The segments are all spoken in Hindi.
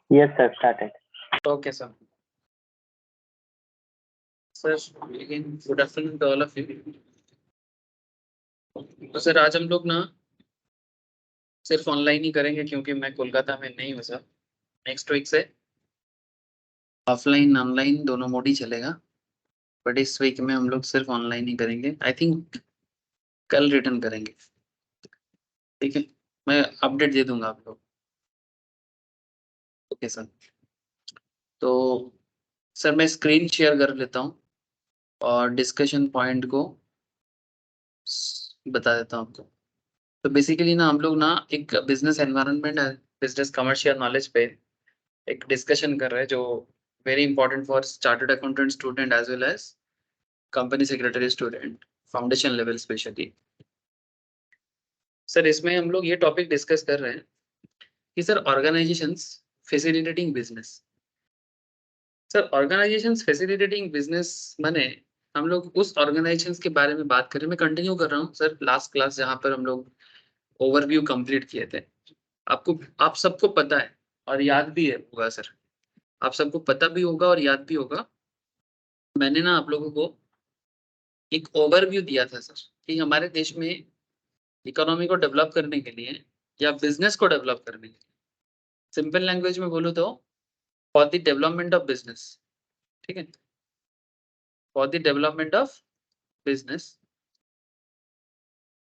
Yes, sir. Started. Okay, sir. Sir, again, good afternoon to all of you. तो सर आज हम लोग ना सिर्फ ऑनलाइन ही करेंगे क्योंकि मैं कोलकाता में नहीं हूँ सर। नेक्स्ट वीक से ऑफलाइन ऑनलाइन दोनों मोड ही चलेगा, बट इस वीक में हम लोग सिर्फ ऑनलाइन ही करेंगे। आई थिंक कल रिटर्न करेंगे, ठीक है। मैं अपडेट दे दूंगा आप लोग। Okay sir. तो सर मैं स्क्रीन शेयर कर लेता हूँ और डिस्कशन पॉइंट को बता देता हूँ आपको। तो बेसिकली ना हम लोग ना एक business environment, business commercial knowledge पे एक डिस्कशन कर रहे हैं जो very important for chartered accountant student as well as company secretary student, foundation level specially. Sir इसमें हम लोग ये टॉपिक डिस्कस कर रहे हैं कि sir organisations facilitating business. Sir organisations facilitating business माने हम लोग उस ऑर्गेनाइजेशंस के बारे में बात करें। मैं कंटिन्यू कर रहा हूँ सर लास्ट क्लास जहाँ पर हम लोग ओवरव्यू कंप्लीट किए थे। आप सबको पता है और याद भी है होगा सर, आप सबको पता भी होगा और याद भी होगा। मैंने ना आप लोगों को एक ओवरव्यू दिया था सर कि हमारे देश में इकोनॉमी को डेवलप करने के लिए या बिजनेस को डेवलप करने के लिए, सिंपल लैंग्वेज में बोलूँ तो for the development of business, ठीक है, for the development of business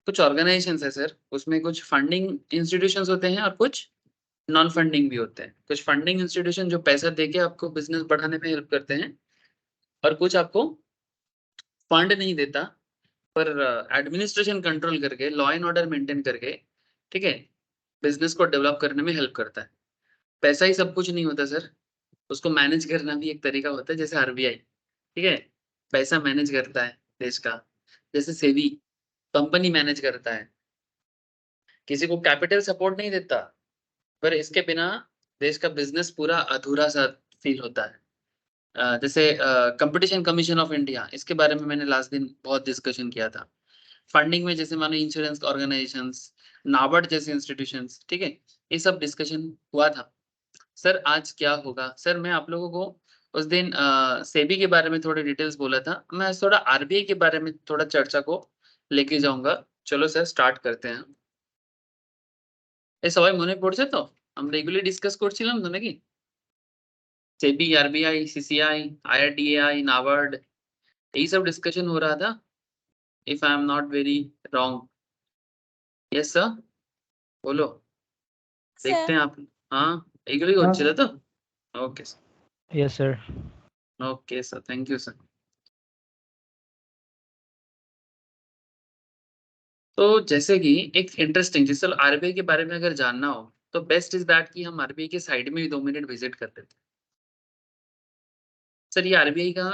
कुछ ऑर्गेनाइजेशंस है सर, उसमें कुछ फंडिंग इंस्टीट्यूशंस होते हैं और कुछ नॉन फंडिंग भी होते हैं। कुछ फंडिंग इंस्टीट्यूशन जो पैसा देके आपको बिजनेस बढ़ाने में हेल्प करते हैं और कुछ आपको फंड नहीं देता पर एडमिनिस्ट्रेशन कंट्रोल करके, लॉ एंड ऑर्डर मेंटेन करके, ठीक है, बिजनेस को डेवलप करने में हेल्प करता है। पैसा ही सब कुछ नहीं होता सर, उसको मैनेज करना भी एक तरीका होता है। जैसे आरबीआई, ठीक है, पैसा मैनेज करता है देश का। जैसे सेबी कंपनी मैनेज करता है, किसी को कैपिटल सपोर्ट नहीं देता, पर इसके बिना देश का बिजनेस पूरा अधूरा सा फील होता है। जैसे कंपटीशन कमीशन ऑफ इंडिया, इसके बारे में मैंने लास्ट दिन बहुत डिस्कशन किया था। फंडिंग में जैसे मानो इंश्योरेंस ऑर्गेनाइजेशंस, नाबार्ड जैसे इंस्टीट्यूशंस, ठीक है, ये सब डिस्कशन हुआ था। सर आज क्या होगा सर, मैं आप लोगों को उस दिन सेबी के बारे में थोड़े डिटेल्स बोला था, मैं आज थोड़ा आरबीआई के बारे में थोड़ा चर्चा को लेके जाऊंगा। चलो सर स्टार्ट करते हैं। এই সবাই মনে পড়ছে তো? আমরা এগুলি ডিসকাস করছিলাম তো নাকি? SEBI, RBI, CCI, IRDAI, NABARD, यही सब डिस्कशन हो रहा था, if I am not very wrong. Yes sir, बोलो। देखते हैं आप। हाँ, এগুলোই হচ্ছিল তো? Okay sir. Yes, sir. Okay sir, thank you sir. तो जैसे कि एक इंटरेस्टिंग, जैसे आरबीआई के बारे में अगर जानना हो तो बेस्ट इज दैट कि हम आरबीआई के साइड में भी 2 मिनट विजिट कर लेते हैं। सर ये आरबीआई का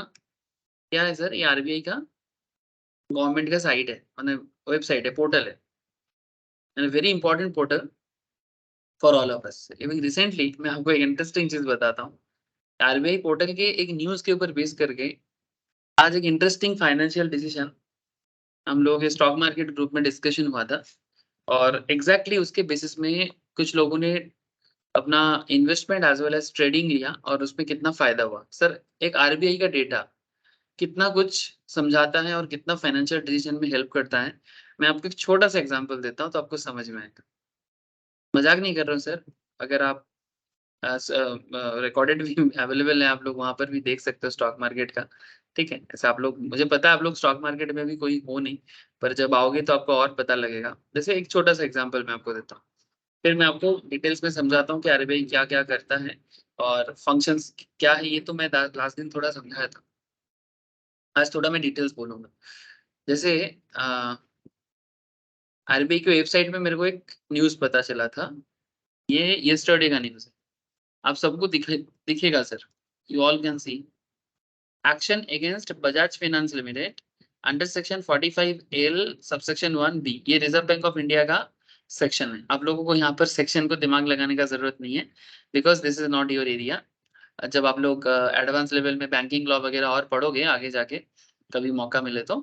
क्या है सर? ये आरबीआई का गवर्नमेंट का साइट है, मतलब वेबसाइट है, पोर्टल है, very important portal for all of us. Even recently मैं आपको एक इंटरेस्टिंग चीज बताता हूँ। आरबीआई पोर्टल के एक न्यूज के ऊपर बेस करके आज एक इंटरेस्टिंग फाइनेंशियल डिसीजन हम लोग के स्टॉक मार्केट ग्रुप में डिस्कशन हुआ था और एग्जैक्टली उसके बेसिस में कुछ लोगों ने अपना investment as well as trading लिया और उसमें कितना फायदा हुआ। सर एक आरबीआई का डेटा कितना कुछ समझाता है और कितना फाइनेंशियल डिसीजन में हेल्प करता है, मैं आपको एक छोटा सा एग्जांपल देता हूँ तो आपको समझ में आएगा। मजाक नहीं कर रहा हूँ सर, अगर आप रिकॉर्डेड भी अवेलेबल है, आप लोग वहां पर भी देख सकते हो स्टॉक मार्केट का, ठीक है। ऐसे आप लोग, मुझे पता है आप लोग स्टॉक मार्केट में भी कोई हो नहीं, पर जब आओगे तो आपको और पता लगेगा। जैसे एक छोटा सा एग्जांपल मैं आपको देता हूँ, फिर मैं आपको डिटेल्स में समझाता हूँ कि आरबीआई क्या क्या करता है और फंक्शंस क्या है। ये तो मैं लास्ट दिन थोड़ा समझाया था, आज थोड़ा मैं डिटेल्स बोलूंगा। जैसे आरबीआई की वेबसाइट में मेरे को एक न्यूज पता चला था, ये यस्टरडे का न्यूज है, आप सबको दिखेगा sir, you all can see. Action against Bajaj finance limited under section 45L subsection 1B, ये रिजर्व बैंक ऑफ इंडिया का सेक्शन है। आप लोगों को यहाँ पर सेक्शन को दिमाग लगाने का जरूरत नहीं है, because this is not your area. जब आप लोग एडवांस लेवल में बैंकिंग लॉ वगैरह और पढ़ोगे आगे जाके, कभी मौका मिले तो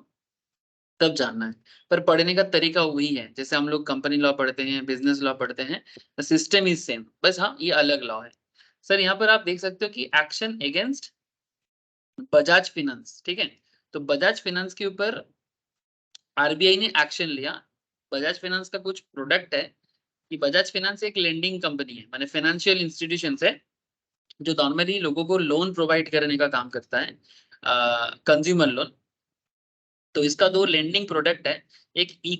तब जानना है। पर पढ़ने का तरीका वही है, जैसे हम लोग कंपनी लॉ पढ़ते हैं, बिजनेस लॉ पढ़ते हैं, सिस्टम इज सेम, बस हाँ ये अलग लॉ है। सर यहाँ पर आप देख सकते हो कि एक्शन अगेंस्ट बजाज फिनांस, ठीक है। तो बजाज फिनांस के ऊपर आरबीआई ने एक्शन लिया। बजाज फिनांस का कुछ प्रोडक्ट है कि बजाज फिनांस एक लेंडिंग कंपनी है, माने फाइनेंशियल इंस्टीट्यूशन है जो नॉर्मली लोगों को लोन प्रोवाइड करने का काम करता है, कंज्यूमर लोन। तो इसका दो लेंडिंग प्रोडक्ट है, एक ई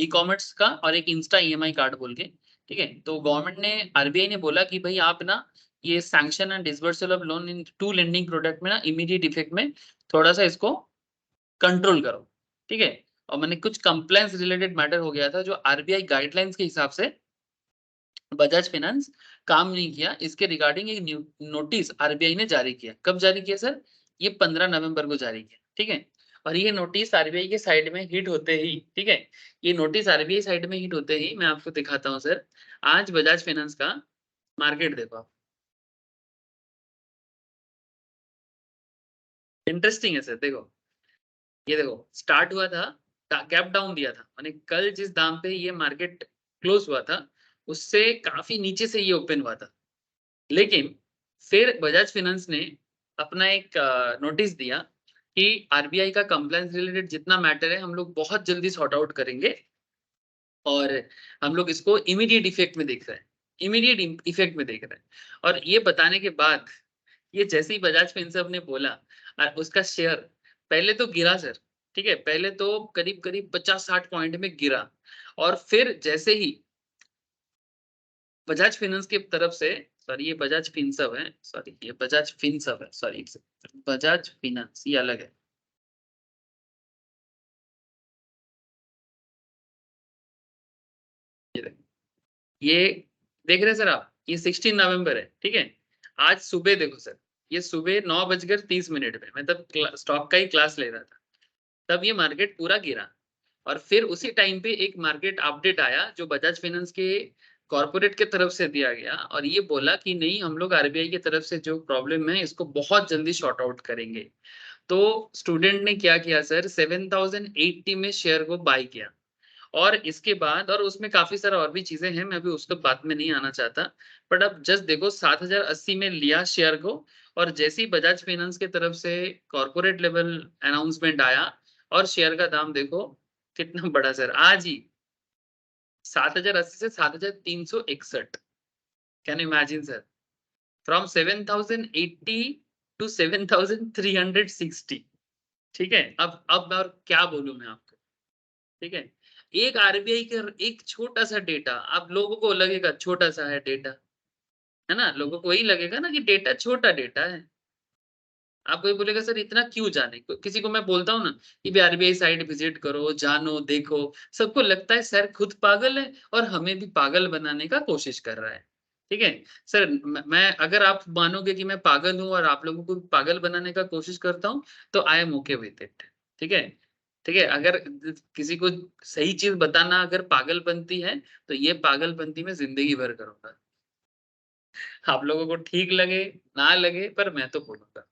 कॉमर्स का और एक इंस्टा ईएमआई कार्ड बोल के, ठीक है। तो गवर्नमेंट ने, आरबीआई ने बोला कि भाई आप ना ये sanction and disbursal of loan in two lending product में ना इमीडिएट इफेक्ट में थोड़ा सा इसको कंट्रोल करो, ठीक है। और मैंने कुछ कंप्लायंस रिलेटेड मैटर हो गया था जो आरबीआई गाइडलाइंस के हिसाब से बजाज फाइनेंस काम नहीं किया, इसके रिगार्डिंग एक नोटिस आरबीआई ने जारी किया। कब जारी किया सर? ये 15 नवंबर को जारी किया, ठीक है। और ये नोटिस आरबीआई के साइड में हिट होते ही, ठीक है, ये नोटिस आरबीआई साइड में हिट होते ही मैं आपको दिखाता हूँ सर। आज बजाज फाइनेंस का मार्केट देखो आप, इंटरेस्टिंग है सर। देखो ये देखो, स्टार्ट हुआ था, गैप डाउन दिया था, माने कल जिस दाम पे ये मार्केट क्लोज हुआ था उससे काफी नीचे से ये ओपन हुआ था। लेकिन फिर बजाज फाइनेंस ने अपना एक नोटिस दिया कि आरबीआई का कंप्लायंस रिलेटेड जितना मैटर है हम लोग बहुत जल्दी सॉर्ट आउट करेंगे और हम लोग इसको इमीडिएट इफेक्ट में देख रहे हैं, इमीडिएट इफेक्ट में देख रहे हैं। और ये बताने के बाद ये जैसे ही बजाज फिनसर्व ने बोला उसका शेयर पहले तो गिरा सर, ठीक है, पहले तो करीब करीब 50-60 पॉइंट में गिरा। और फिर जैसे ही बजाज फाइनेंस की तरफ से, सॉरी ये बजाज फिनसर्व है, सॉरी ये बजाज फिनसर्व है, सॉरी बजाज फिनांस ये अलग है। ये देखो, ये देख रहे हैं सर आप, ये 16 नवंबर है, ठीक है। आज सुबह देखो सर, ये सुबह 9:30 में मैं तब स्टॉक का ही क्लास ले रहा था, तब ये मार्केट पूरा गिरा। और फिर उसी टाइम पे एक मार्केट अपडेट आया जो बजाज फाइनेंस के कॉर्पोरेट के तरफ से दिया गया और ये बोला कि नहीं हम लोग आरबीआई की तरफ से जो प्रॉब्लम है इसको बहुत जल्दी शॉर्ट आउट करेंगे। तो स्टूडेंट ने क्या किया सर, 7080 में शेयर को बाय किया। और इसके बाद और उसमें काफी सारा और भी चीजें हैं, मैं अभी उसको बात में नहीं आना चाहता। बट अब जस्ट देखो 7080 में लिया शेयर को, और जैसे ही बजाज फाइनेंस की तरफ से कॉर्पोरेट लेवल अनाउंसमेंट आया और शेयर का दाम देखो कितना बड़ा सर, आज ही 7080 से 7361। Can you imagine sir, from 7080 to 7360, ठीक है। अब और क्या बोलूं मैं आपको, ठीक है। एक आरबीआई का एक छोटा सा डेटा, आप लोगों को लगेगा छोटा सा है डेटा, है ना, लोगों को वही लगेगा ना कि डेटा छोटा डेटा है। आप कोई बोलेगा सर इतना क्यों जाने, किसी को मैं बोलता हूँ ना कि आरबीआई साइट विजिट करो, जानो, देखो, सबको लगता है सर खुद पागल है और हमें भी पागल बनाने का कोशिश कर रहा है, ठीक है। सर मैं अगर आप मानोगे कि मैं पागल हूँ और आप लोगों को पागल बनाने का कोशिश करता हूँ तो I am okay with it, ठीक है। ठीक है, अगर किसी को सही चीज बताना अगर पागलपंती है तो ये पागलपंती मैं जिंदगी भर करूंगा। आप लोगों को ठीक लगे ना लगे पर मैं तो बोलूंगा।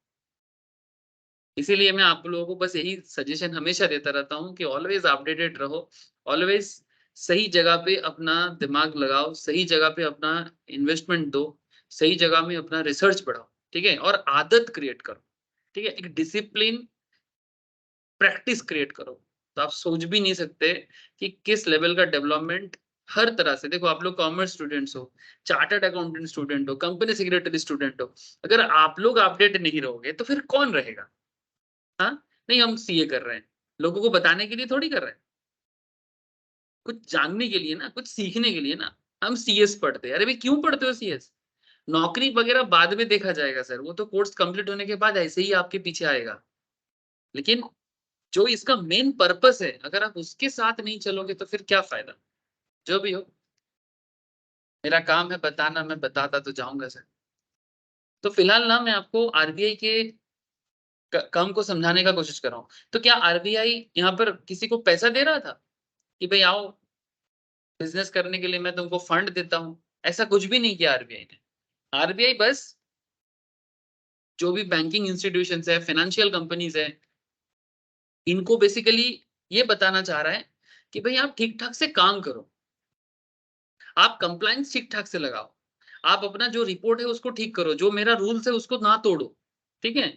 इसीलिए मैं आप लोगों को बस यही सजेशन हमेशा देता रहता हूँ कि ऑलवेज अपडेटेड रहो, ऑलवेज सही जगह पे अपना दिमाग लगाओ, सही जगह पे अपना इन्वेस्टमेंट दो, सही जगह में अपना रिसर्च बढ़ाओ, ठीक है, और आदत क्रिएट करो, ठीक है, एक डिसिप्लिन प्रैक्टिस क्रिएट करो। तो आप सोच भी नहीं सकते कि किस लेवल का डेवलपमेंट हर तरह से, देखो आप लोग कॉमर्स स्टूडेंट्स हो, चार्टर्ड अकाउंटेंट स्टूडेंट हो, कंपनी सेक्रेटरी स्टूडेंट हो, अगर आप लोग अपडेट नहीं रहोगे तो फिर कौन रहेगा? हाँ, नहीं हम सीए कर रहे हैं, लोगों को बताने के लिए थोड़ी कर रहे हैं, कुछ जानने के लिए ना, कुछ सीखने के लिए ना। हम सीएस पढ़ते हैं, अरे भाई क्यों पढ़ते हो सीएस? नौकरी वगैरह बाद में देखा जाएगा सर, वो तो कोर्स कंप्लीट होने के बाद ऐसे ही आपके पीछे आएगा। लेकिन जो इसका मेन पर्पस है अगर आप उसके साथ नहीं चलोगे तो फिर क्या फायदा? जो भी हो, मेरा काम है बताना, मैं बताता तो जाऊंगा सर। तो फिलहाल ना मैं आपको आरबीआई के काम को समझाने का कोशिश कर रहा हूँ। तो क्या आरबीआई यहाँ पर किसी को पैसा दे रहा था कि भाई आओ बिजनेस करने के लिए मैं तुमको फंड देता हूँ? ऐसा कुछ भी नहीं किया आरबीआई ने। आरबीआई बस जो भी बैंकिंग इंस्टीट्यूशंस है, फाइनेंशियल कंपनीज है, इनको बेसिकली ये बताना चाह रहा है कि भाई आप ठीक ठाक से काम करो, आप कंप्लायंस ठीक ठाक से लगाओ, आप अपना जो रिपोर्ट है उसको ठीक करो, जो मेरा रूल्स है उसको ना तोड़ो, ठीक है?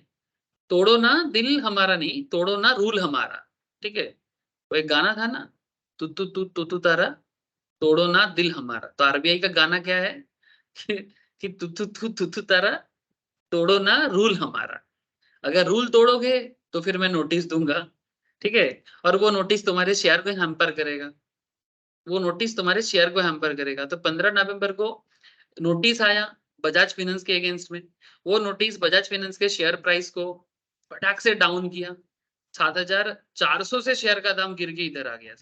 तोड़ो ना दिल हमारा नहीं, तोड़ो ना रूल हमारा, ठीक है? वो एक गाना था ना, तू तारा, तोड़ो ना दिल हमारा। तो आरबीआई का गाना क्या है कि तू तारा, तोड़ो ना रूल हमारा। अगर रूल तोड़ोगे तो फिर मैं नोटिस दूंगा, ठीक है? और वो नोटिस तुम्हारे शेयर को हैम्पर करेगा, वो नोटिस तुम्हारे शेयर को हैम्पर करेगा। तो 15 नवंबर को नोटिस आया बजाज फाइनेंस के अगेंस्ट में। वो नोटिस बजाज फाइनेंस के शेयर प्राइस को फटाक से डाउन किया। 7,400 से शेयर का दाम गिर के इधर आ गया।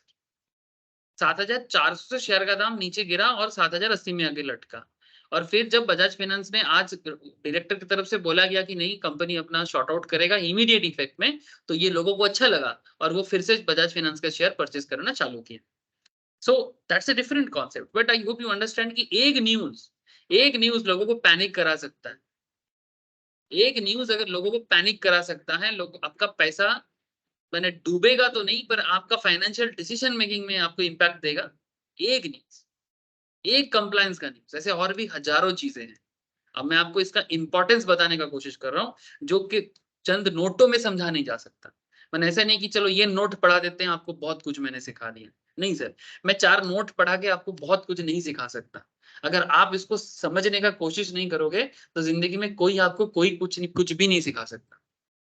7,400 से शेयर का दाम नीचे गिरा और 7,080 में आके लटका। और फिर जब बजाज फाइनेंस में आज डायरेक्टर की तरफ से बोला गया कि नहीं, कंपनी अपना शॉर्ट आउट करेगा इमीडिएट इफेक्ट में, तो ये लोगों को अच्छा लगा और वो फिर से बजाज फाइनेंस का शेयर परचेज करना चालू किया। So that's a different concept, but I hope you understand कि एक न्यूज लोगों को पैनिक करा सकता है। एक न्यूज अगर लोगों को पैनिक करा सकता है, लोग आपका पैसा मैंने डूबेगा तो नहीं, पर आपका फाइनेंशियल डिसीजन मेकिंग में आपको इंपैक्ट देगा। एक न्यूज, एक कंप्लायंस का न्यूज, ऐसे और भी हजारों चीजें हैं। अब मैं आपको इसका इंपॉर्टेंस बताने का कोशिश कर रहा हूँ, जो कि चंद नोटों में समझा नहीं जा सकता। मैंने ऐसा नहीं कि चलो ये नोट पढ़ा देते हैं, आपको बहुत कुछ मैंने सिखा दिया। नहीं सर, मैं 4 नोट पढ़ा के आपको बहुत कुछ नहीं सिखा सकता। अगर आप इसको समझने का कोशिश नहीं करोगे, तो जिंदगी में कोई आपको कोई कुछ भी नहीं सिखा सकता।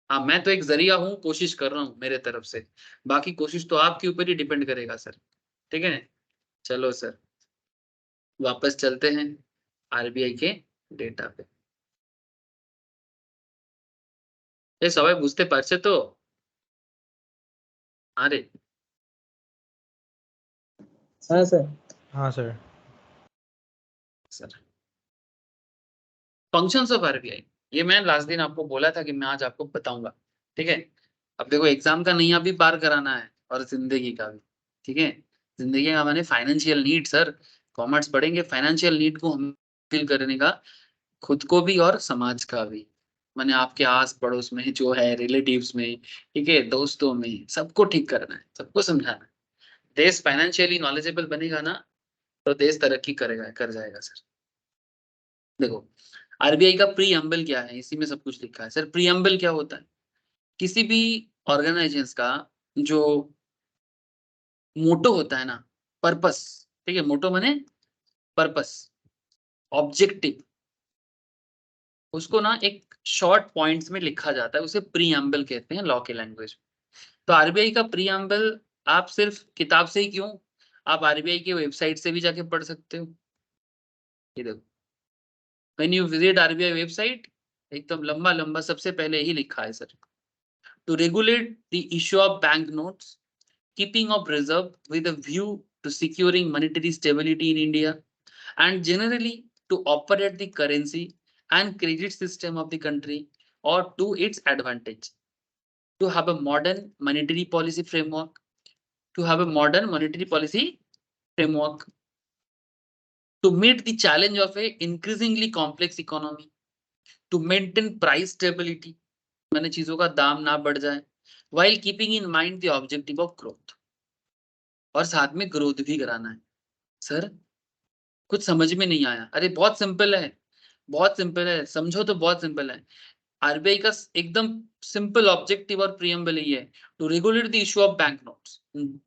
हाँ, मैं तो एक ज़रिया हूँ, कोशिश कर रहा हूँ मेरे तरफ से। बाकी कोशिश तो आपके ऊपर ही डिपेंड करेगा सर। ठीक है? चलो सर, वापस चलते हैं आरबीआई के डेटा पे। ये सवाल বুঝতে পারছে तो? अरे हाँ सर। हाँ sir. Sir, functions of RBI, ये मैं लास्ट दिन आपको बोला था कि मैं आज आपको बताऊंगा। ठीक है? अब देखो, एग्जाम का नैया भी पार कराना है और जिंदगी का भी। ठीक है? जिंदगी का माने फाइनेंशियल नीड सर। कॉमर्स पढ़ेंगे, फाइनेंशियल नीड को हम फिल करने का, खुद को भी और समाज का भी। माने आपके आस पड़ोस में जो है, रिलेटिव्स में, ठीक है, दोस्तों में, सबको ठीक करना है, सबको समझाना है। देश फाइनेंशियली नॉलेजेबल बनेगा ना, तो देश तरक्की करेगा, कर जाएगा सर। देखो, आरबीआई का प्रीएम्बल क्या है, इसी में सब कुछ लिखा है सर। प्रीएम्बल क्या होता है? किसी भी ऑर्गेनाइजेशन का जो मोटो होता है ना, पर्पस, ठीक है, मोटो माने पर्पस, ऑब्जेक्टिव, उसको ना एक शॉर्ट पॉइंट्स में लिखा जाता है, उसे प्रीएम्बल कहते हैं लॉ के लैंग्वेज में। तो आरबीआई का प्रीएम्बल आप सिर्फ किताब से ही क्यों, आप आरबीआई के वेबसाइट से भी जाके पढ़ सकते हो। ये देखो, when you visit RBI website, एकदम लंबा लंबा सबसे पहले ही लिखा है sir, to regulate the issue of bank notes, keeping of reserve with a view to securing monetary stability in India, and generally to operate the currency and credit system of the country or to its advantage, to have a modern monetary policy framework, to have a modern monetary policy framework, to meet the challenge of a increasingly complex economy, to maintain price stability, माने चीजों का दाम ना बढ़ जाए, while keeping in mind the objective of growth, और साथ में ग्रोथ भी कराना है। सर, कुछ समझ में नहीं आया? अरे बहुत सिंपल है, बहुत सिंपल है, समझो तो बहुत सिंपल है। आरबीआई का एकदम सिंपल ऑब्जेक्टिव और प्रीएम्बल ही है, to regulate the issue of bank notes.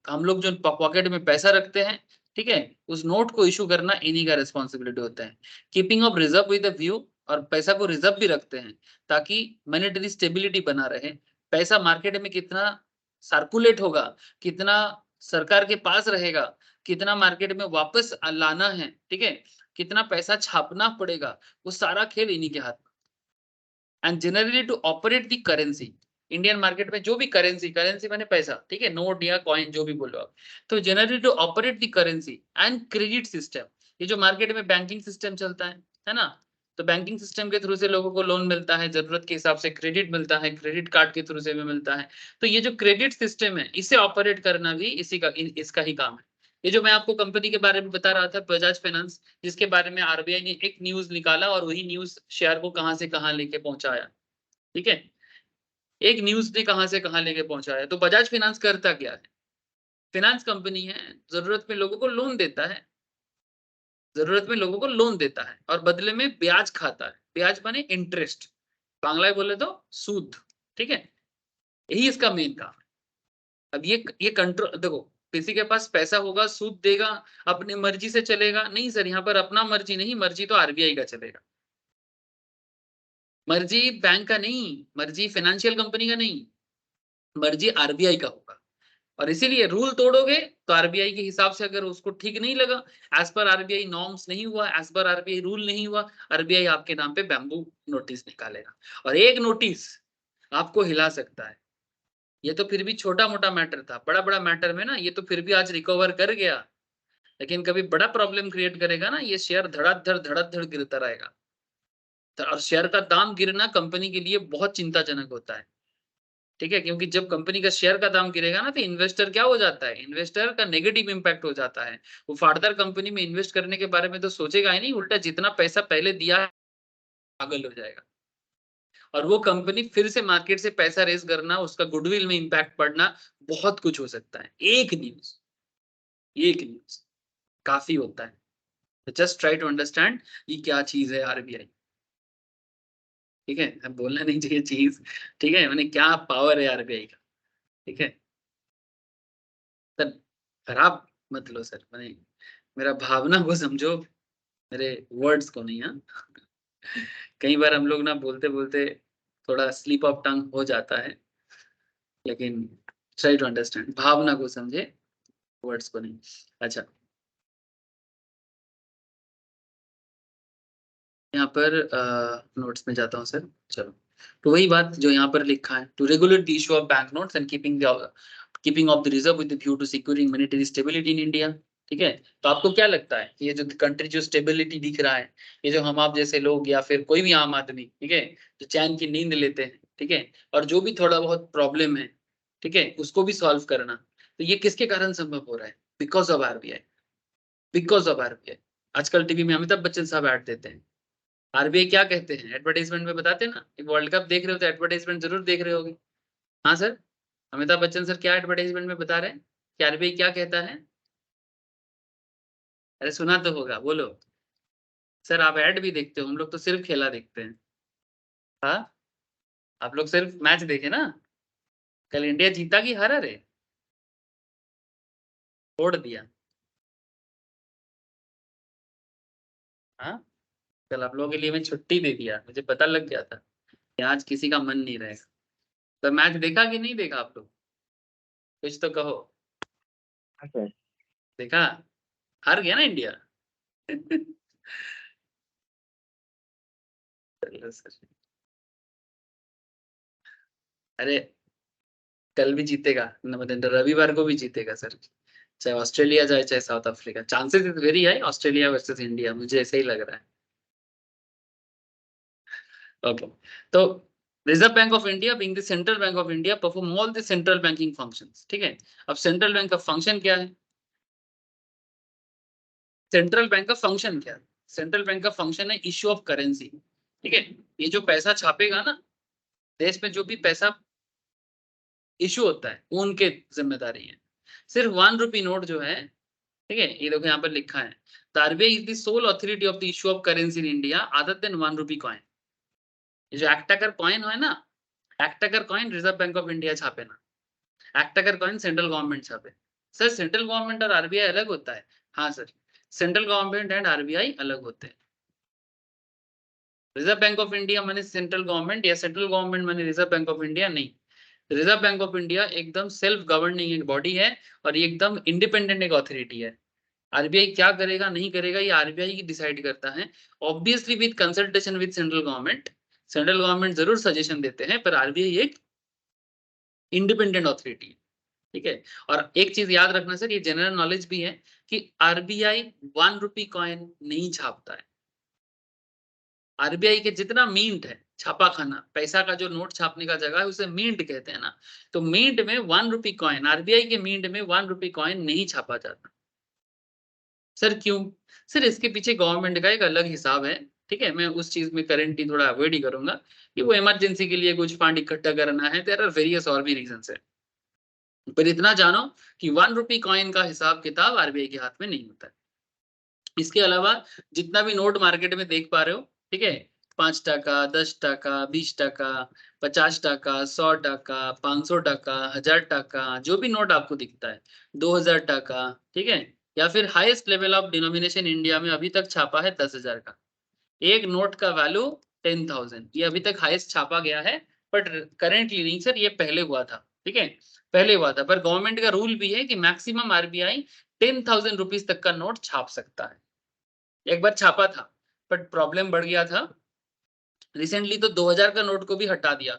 हम लोग जो पॉकेट में पैसा रखते हैं, ठीक है, उस नोट को इशू करना इन्हीं का रिस्पॉन्सिबिलिटी होता है। Keeping of reserve with a view, और पैसा को रिजर्व भी रखते हैं ताकि मॉनेटरी स्टेबिलिटी बना रहे। पैसा मार्केट में कितना सर्कुलेट होगा, कितना सरकार के पास रहेगा, कितना मार्केट में वापस लाना है, ठीक है, कितना पैसा छापना पड़ेगा, वो सारा खेल इन्हीं के हाथ में। And generally to operate the currency, Indian market में जो भी करेंसी, करेंसी माने पैसा, ठीक है, नोट या कॉइन जो भी बोलो आप, तो generally to operate the currency and credit system, ये जो मार्केट में बैंकिंग सिस्टम चलता है ना, तो बैंकिंग सिस्टम के थ्रू से लोगों को लोन मिलता है, जरूरत के हिसाब से क्रेडिट मिलता है, क्रेडिट कार्ड के थ्रू से भी मिलता है। तो ये जो क्रेडिट सिस्टम है, इसे ऑपरेट करना भी इसी का इसका ही काम है। ये जो मैं आपको कंपनी के बारे में बता रहा था, बजाज फाइनेंस, जिसके बारे में आरबीआई ने एक न्यूज निकाला और वही न्यूज शेयर को कहां से कहां लेके पहुंचाया, ठीक है, एक न्यूज ने कहां से कहां लेके पहुंचाया। तो बजाज फाइनेंस करता क्या है? फाइनेंस कंपनी है, जरूरत में लोगों को लोन देता है, जरूरत में लोगों को लोन देता है और बदले में ब्याज खाता है। ब्याज माने इंटरेस्ट, बांग्ला में बोले तो सूद। ठीक है, यही इसका मेन काम है। अब ये कंट्रोल देखो, किसी के पास पैसा होगा सूद देगा, अपनी मर्जी से चलेगा? नहीं सर, यहाँ पर अपना मर्जी नहीं, मर्जी तो आरबीआई का चलेगा। मर्जी बैंक का नहीं, मर्जी फाइनेंशियल कंपनी का नहीं, मर्जी आरबीआई का होगा। और इसीलिए रूल तोड़ोगे तो आरबीआई के हिसाब से, अगर उसको ठीक नहीं लगा, एज पर आरबीआई नॉर्म्स नहीं हुआ, एज पर आरबीआई रूल नहीं हुआ, आरबीआई आपके नाम पे बैम्बू नोटिस निकालेगा। और एक नोटिस आपको हिला सकता है। ये तो फिर भी छोटा मोटा मैटर था, बड़ा बड़ा मैटर में ना ये तो फिर भी आज रिकवर कर गया, लेकिन कभी बड़ा प्रॉब्लम क्रिएट करेगा ना, ये शेयर धड़ाधड़ गिरता रहेगा। और शेयर का दाम गिरना कंपनी के लिए बहुत चिंताजनक होता है। ठीक है, क्योंकि जब कंपनी का शेयर का दाम गिरेगा ना, तो इन्वेस्टर क्या हो जाता है, इन्वेस्टर का नेगेटिव इंपैक्ट हो जाता है। वो फर्दर कंपनी में इन्वेस्ट करने के बारे में तो सोचेगा ही नहीं, उल्टा जितना पैसा पहले दिया है पागल हो जाएगा। और वो कंपनी फिर से मार्केट से पैसा रेज करना, उसका गुडविल में इंपैक्ट पड़ना, बहुत कुछ हो सकता है। एक न्यूज काफी होता है। तो जस्ट ट्राई टू अंडरस्टैंड ये क्या चीज है आरबीआई। ठीक है, अब बोलना नहीं चाहिए चीज। ठीक है, मैंने क्या पावर है आरबीआई का। ठीक है सर, खराब मत लो सर, मैंने मेरा भावना को समझो, मेरे वर्ड्स को नहीं। हाँ, कई बार हम लोग ना बोलते बोलते थोड़ा स्लिप ऑफ टंग हो जाता है, लेकिन ट्राई टू अंडरस्टैंड, भावना को समझे, वर्ड्स को नहीं। अच्छा, यहाँ पर नोट्स में जाता हूँ सर। चलो, तो वही बात जो यहाँ पर लिखा है, to regulate the issue of bank notes and keeping of the reserve with the view to securing monetary stability in India. ठीक है, तो आपको क्या लगता है, ये जो कंट्री जो स्टेबिलिटी दिख रहा है, ये जो हम आप जैसे लोग या फिर कोई भी आम आदमी, ठीक है, जो चैन की नींद लेते हैं, ठीक है, और जो भी थोड़ा बहुत प्रॉब्लम है, ठीक है, उसको भी सॉल्व करना, तो ये किसके कारण संभव हो रहा है? Because of RBI. Because of RBI. आजकल टीवी में अमिताभ बच्चन साहब ऐड देते हैं। आरबीआई क्या कहते हैं एडवर्टाइजमेंट में, बताते हैं ना, वर्ल्ड कप देख रहे हो तो एडवर्टाइजमेंट जरूर देख रहे होगे। हाँ सर, अमिताभ बच्चन सर क्या एडवर्टाइजमेंट में बता रहे हैं कि आरबीआई क्या कहता है? अरे सुना तो होगा, बोलो। सर आप ऐड भी देखते हो, हम लोग तो सिर्फ खेला देखते हैं। हाँ, आप लोग सिर्फ मैच देखे ना। कल इंडिया जीता कि हारा रे? छोड़ दिया। हाँ, कल आप लोगों के लिए मैं छुट्टी दे दिया, मुझे पता लग गया था कि आज किसी का मन नहीं रहेगा। तो मैच देखा कि नहीं देखा आप लोग? कुछ तो कहो। अच्छा, देखा? हार गया ना इंडिया। चलो सर। अरे कल भी जीतेगा, मतलब रविवार को भी जीतेगा सर, चाहे ऑस्ट्रेलिया जाए चाहे south Africa, chances is very high Australia versus India, मुझे ऐसे ही लग रहा है। ओके, तो Reserve bank of India being the central bank of India perform all the central banking functions. ठीक है, अब सेंट्रल बैंक का फंक्शन क्या है? सेंट्रल बैंक का फंक्शन क्या है? सेंट्रल बैंक का फंक्शन है इश्यू ऑफ करेंसी। ठीक है, ये जो पैसा छापेगा ना, देश में जो भी पैसा इशू होता है वो उनके जिम्मेदारी है। सिर्फ 1 रुपी नोट जो है, ठीक है, ये देखो यहाँ पर लिखा है, the RBI is the sole authority of the issue of currency in India other than 1 rupee coin. ये जो एक्टाकर कॉइन है ना, एक्टाकर coin reserve bank of India छापे ना, एक्टाकर कॉइन सेंट्रल गवर्नमेंट छापे। सर सेंट्रल गवर्नमेंट और आरबीआई अलग होता है? हाँ sir, central government and RBI अलग होते हैं। रिजर्व बैंक ऑफ इंडिया माने सेंट्रल गवर्नमेंट, या सेंट्रल गवर्नमेंट माने रिजर्व बैंक ऑफ इंडिया? नहीं, रिजर्व बैंक ऑफ इंडिया एकदम सेल्फ गवर्निंग एक बॉडी है, और ये एकदम इंडिपेंडेंट एक अथॉरिटी है। आरबीआई क्या करेगा नहीं करेगा ये आरबीआई ही डिसाइड करता है, obviously with consultation with central government. Central government जरूर सजेशन देते हैं, पर आरबीआई एक इंडिपेंडेंट अथॉरिटी है। ठीक है, और एक चीज याद रखना सर, ये जनरल नॉलेज भी है कि आरबीआई 1 रुपी कॉइन नहीं छापता है। आरबीआई के जितना मींट है, छापा खाना, पैसा का जो नोट छापने का जगह है उसे मींट कहते हैं ना, तो मींट में 1 रुपी कॉइन, आरबीआई के मींट में 1 रुपी कॉइन नहीं छापा जाता। सर क्यों? सर इसके पीछे गवर्नमेंट का एक अलग हिसाब है। ठीक है, मैं उस चीज में करेंटली थोड़ा अवॉइड ही करूंगा कि वो इमरजेंसी के लिए कुछ फंड इकट्ठा करना है, देयर आर वेरियस और भी रीजन है। पर इतना जानो कि 1 रुपी कॉइन का हिसाब किताब आरबीआई के हाथ में नहीं होता है। इसके अलावा जितना भी नोट मार्केट में देख पा रहे हो, ठीक है, 5 টাকা, 10 টাকা, 20 টাকা, 50 টাকা, 100 টাকা, 500 টাका, 1000 টাका, जो भी नोट आपको दिखता है, 2000 टाका, ठीक है, या फिर highest level of denomination India में अभी तक छापा है 10,000 का। एक नोट का वैल्यू 10,000, ये अभी तक हाईएस्ट छापा गया है, बट करेंटली नहीं सर, ये पहले हुआ था, ठीक है, पहले हुआ था, पर गवर्नमेंट का रूल भी है कि मैक्सिमम आरबीआई 10,000 रुपीज तक का नोट छाप सकता है। एक बार छापा था, बट प्रॉब्लम बढ़ गया था, रिसेंटली तो 2000 का नोट को भी हटा दिया।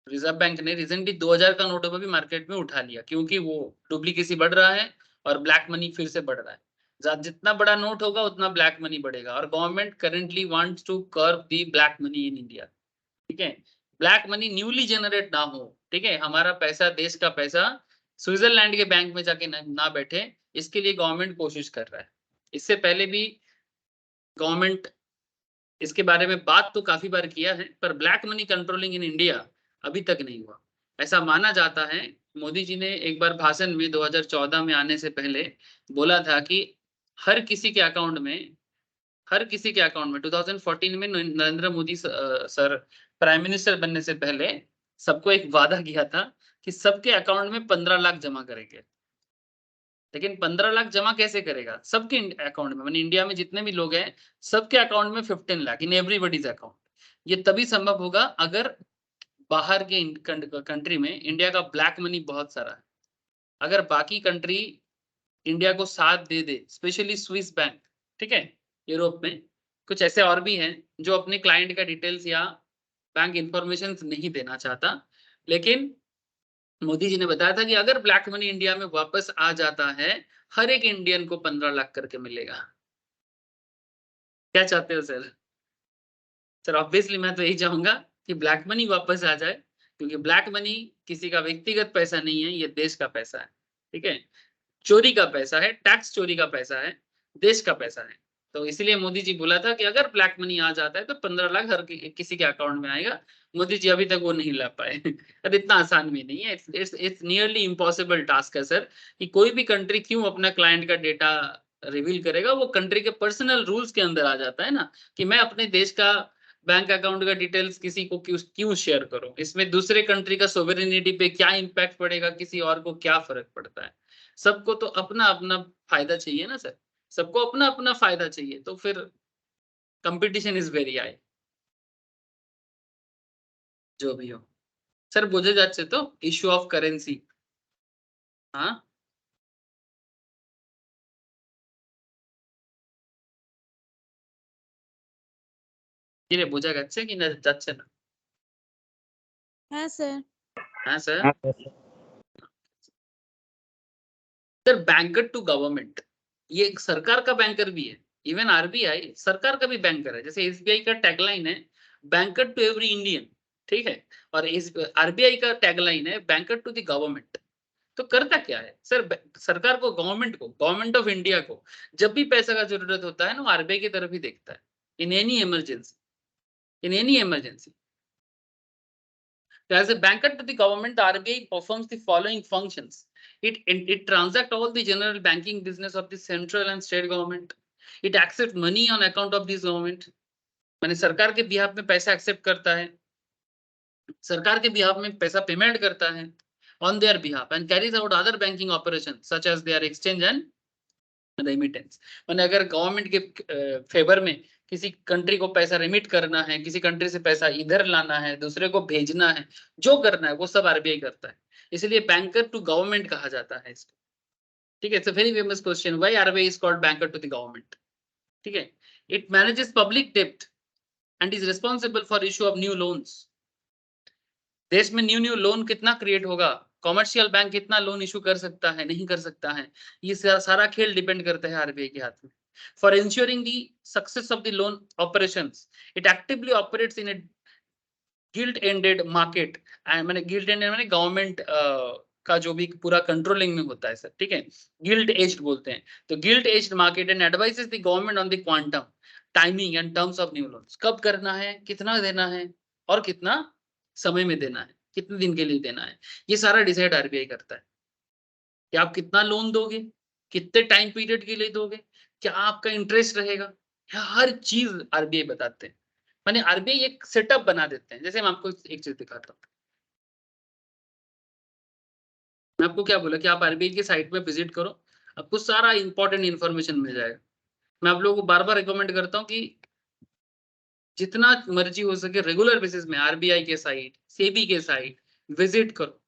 रिजर्व बैंक ने रिसेंटली 2000 का नोट को भी मार्केट में उठा लिया, क्योंकि वो डुप्लीकेसी बढ़ रहा है और ब्लैक मनी फिर से बढ़ रहा है। जितना बड़ा नोट होगा उतना ब्लैक मनी बढ़ेगा, और government currently wants to curb the black money in India, ठीक है, ब्लैक मनी न्यूली जनरेट ना हो, ठीक है, हमारा पैसा, देश का पैसा स्विट्जरलैंड के बैंक में जाके ना बैठे, इसके लिए गवर्नमेंट कोशिश कर रहा है। इससे पहले भी गवर्नमेंट इसके बारे में बात तो काफी बार किया है, पर black money controlling in India अभी तक नहीं हुआ। ऐसा माना जाता है, मोदी जी ने एक बार भाषण में 2014 में आने से पहले बोला था कि हर किसी के अकाउंट में, हर किसी के अकाउंट में 2014 में Narendra Modi sir prime minister बनने से पहले सबको एक वादा किया था कि सबके अकाउंट में 15 लाख जमा करेंगे। लेकिन 15 लाख जमा कैसे करेगा? सबके अकाउंट में, माने इंडिया में जितने भी लोग हैं, सबके अकाउंट में 15 लाख इन एवरीबॉडीज अकाउंट। ये तभी संभव होगा अगर बाहर के कंट्री में इंडिया का ब्लैक मनी बहुत सारा है। अगर बाकी कंट्री इंडिया को साथ दे दे, स्पेशली स्विस बैंक, ठीक है, यूरोप में कुछ ऐसे और भी हैं जो अपने क्लाइंट का डिटेल्स या बैंक इंफॉर्मेशन नहीं देना चाहता, लेकिन मोदी जी ने बताया था कि अगर ब्लैक मनी इंडिया में वापस आ जाता है, हर एक इंडियन को 15 लाख करके मिलेगा। क्या चाहते हो सर? सर ऑब्वियसली मैं तो यही चाहूंगा कि ब्लैक मनी वापस आ जाए, क्योंकि ब्लैक मनी किसी का व्यक्तिगत पैसा नहीं है, ये देश का पैसा है, ठीक है, चोरी का पैसा है, टैक्स चोरी का पैसा है, देश का पैसा है। तो इसलिए मोदी जी बोला था कि अगर ब्लैक मनी आ जाता है तो 15 लाख हर किसी के अकाउंट में आएगा। मोदी जी अभी तक वो नहीं ला पाए। अब इतना आसान भी नहीं है, इट्स नियरली इम्पॉसिबल टास्क है सर, कि कोई भी कंट्री क्यों अपना क्लाइंट का डेटा रिवील करेगा। वो कंट्री के पर्सनल रूल्स के अंदर आ जाता है ना, कि मैं अपने देश का बैंक अकाउंट का डिटेल्स किसी को क्यों शेयर करूं, इसमें दूसरे कंट्री का सोवरेनिटी पे क्या इम्पैक्ट पड़ेगा, किसी और को क्या फर्क पड़ता है। सबको तो अपना अपना फायदा चाहिए ना सर, सबको अपना अपना फायदा चाहिए, तो फिर कंपटीशन इज वेरी हाई। जो भी हो सर, বোঝা যাচ্ছে तो इशू ऑफ करेंसी। हाँ, কি রে বোঝা যাচ্ছে কি না যাচ্ছে না? हाँ सर। हाँ sir. Sir banker to government, ये एक सरकार का बैंकर भी है। इवन आरबीआई सरकार का भी बैंकर है। जैसे एसबीआई का टैगलाइन है बैंकर टू एवरी इंडियन, ठीक है, और आरबीआई का टैगलाइन है बैंकर टू द गवर्नमेंट। तो करता क्या है सर, सरकार को, गवर्नमेंट को, गवर्नमेंट ऑफ इंडिया को जब भी पैसा का जरूरत होता है ना, वो आरबीआई की तरफ ही देखता है। In any emergency, in any emergency, as a banker to the government, the RBI performs the following functions. It transacts all the general banking business of the central and state government. It accepts money on account of this government. माने सरकार के बिहाफ में पैसा एक्सेप्ट करता है, सरकार के बिहाफ में पैसा पेमेंट करता है on their behalf and carries out other banking operations such as their exchange and remittance. मैंने अगर गवर्नमेंट के फेवर में किसी कंट्री को पैसा रिमिट करना है, किसी कंट्री से पैसा इधर लाना है, दूसरे को भेजना है, जो करना है वो सब आरबीआई करता है। इसलिए बैंकर टू गवर्नमेंट कहा जाता है इसको, ठीक है। It's a very famous question, why RBI is called banker to the government, ठीक है। इट मैनेजेस पब्लिक डेब्ट and is responsible for issue of new loans. देश में न्यू लोन कितना क्रिएट होगा, कॉमर्शियल बैंक कितना लोन इशू कर सकता है, नहीं कर सकता है, ये सारा खेल डिपेंड करता है आरबीआई के हाथ में। For ensuring the success of the loan operations, it actively operates in A guilt ended market. मैंने गिल्ट एंडेड मैंने गवर्नमेंट का जो भी पूरा कंट्रोलिंग में होता है सर, ठीक है, गिल्ट एज्ड बोलते हैं। तो guilt aged market and advices the government on the quantum, timing and terms of new loans, कब करना है, कितना देना है, और कितना समय में देना है, कितने दिन के लिए देना है, ये सारा डिसाइड आरबीआई करता है कि आप कितना लोन दोगे, कितने टाइम पीरियड के लिए दोगे, क्या आपका इंटरेस्ट रहेगा, हर चीज आरबीआई बताते हैं। माने आरबीआई एक सेटअप बना देते हैं। जैसे मैं आपको एक चीज दिखाता हूँ, मैं आपको क्या बोला कि आप आरबीआई की साइट पे विजिट करो, आपको सारा इंपॉर्टेंट इन्फॉर्मेशन मिल जाएगा। मैं आप लोगों को बार बार रिकमेंड करता हूँ कि जितना मर्जी हो सके रेगुलर बेसिस में आरबीआई के साइट, सेबी के साइट विजिट करो,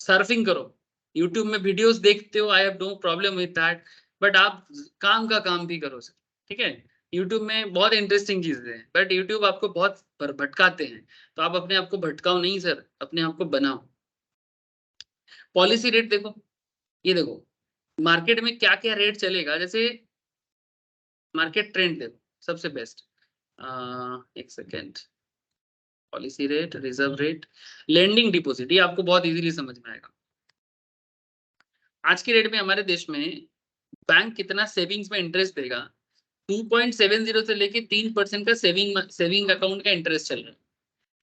सर्फिंग करो। यूट्यूब में वीडियोस देखते हो, I have no problem with that, but आप काम का काम भी करो सर, ठीक है। यूट्यूब में बहुत इंटरेस्टिंग चीजें हैं, बट यूट्यूब आपको बहुत भटकाते हैं, तो आप अपने आप को भटकाओ नहीं सर, अपने आप को बनाओ। पॉलिसी रेट देखो, ये देखो मार्केट में क्या क्या रेट चलेगा, जैसे मार्केट ट्रेंड देखो सबसे बेस्ट। एक second, policy rate, reserve rate, lending deposit, ये आपको बहुत इजीली समझ में आएगा। आज की डेट में हमारे देश में बैंक कितना सेविंग्स में इंटरेस्ट देगा, 2.70 से लेके 3% का सेविंग अकाउंट का इंटरेस्ट चल रहा है।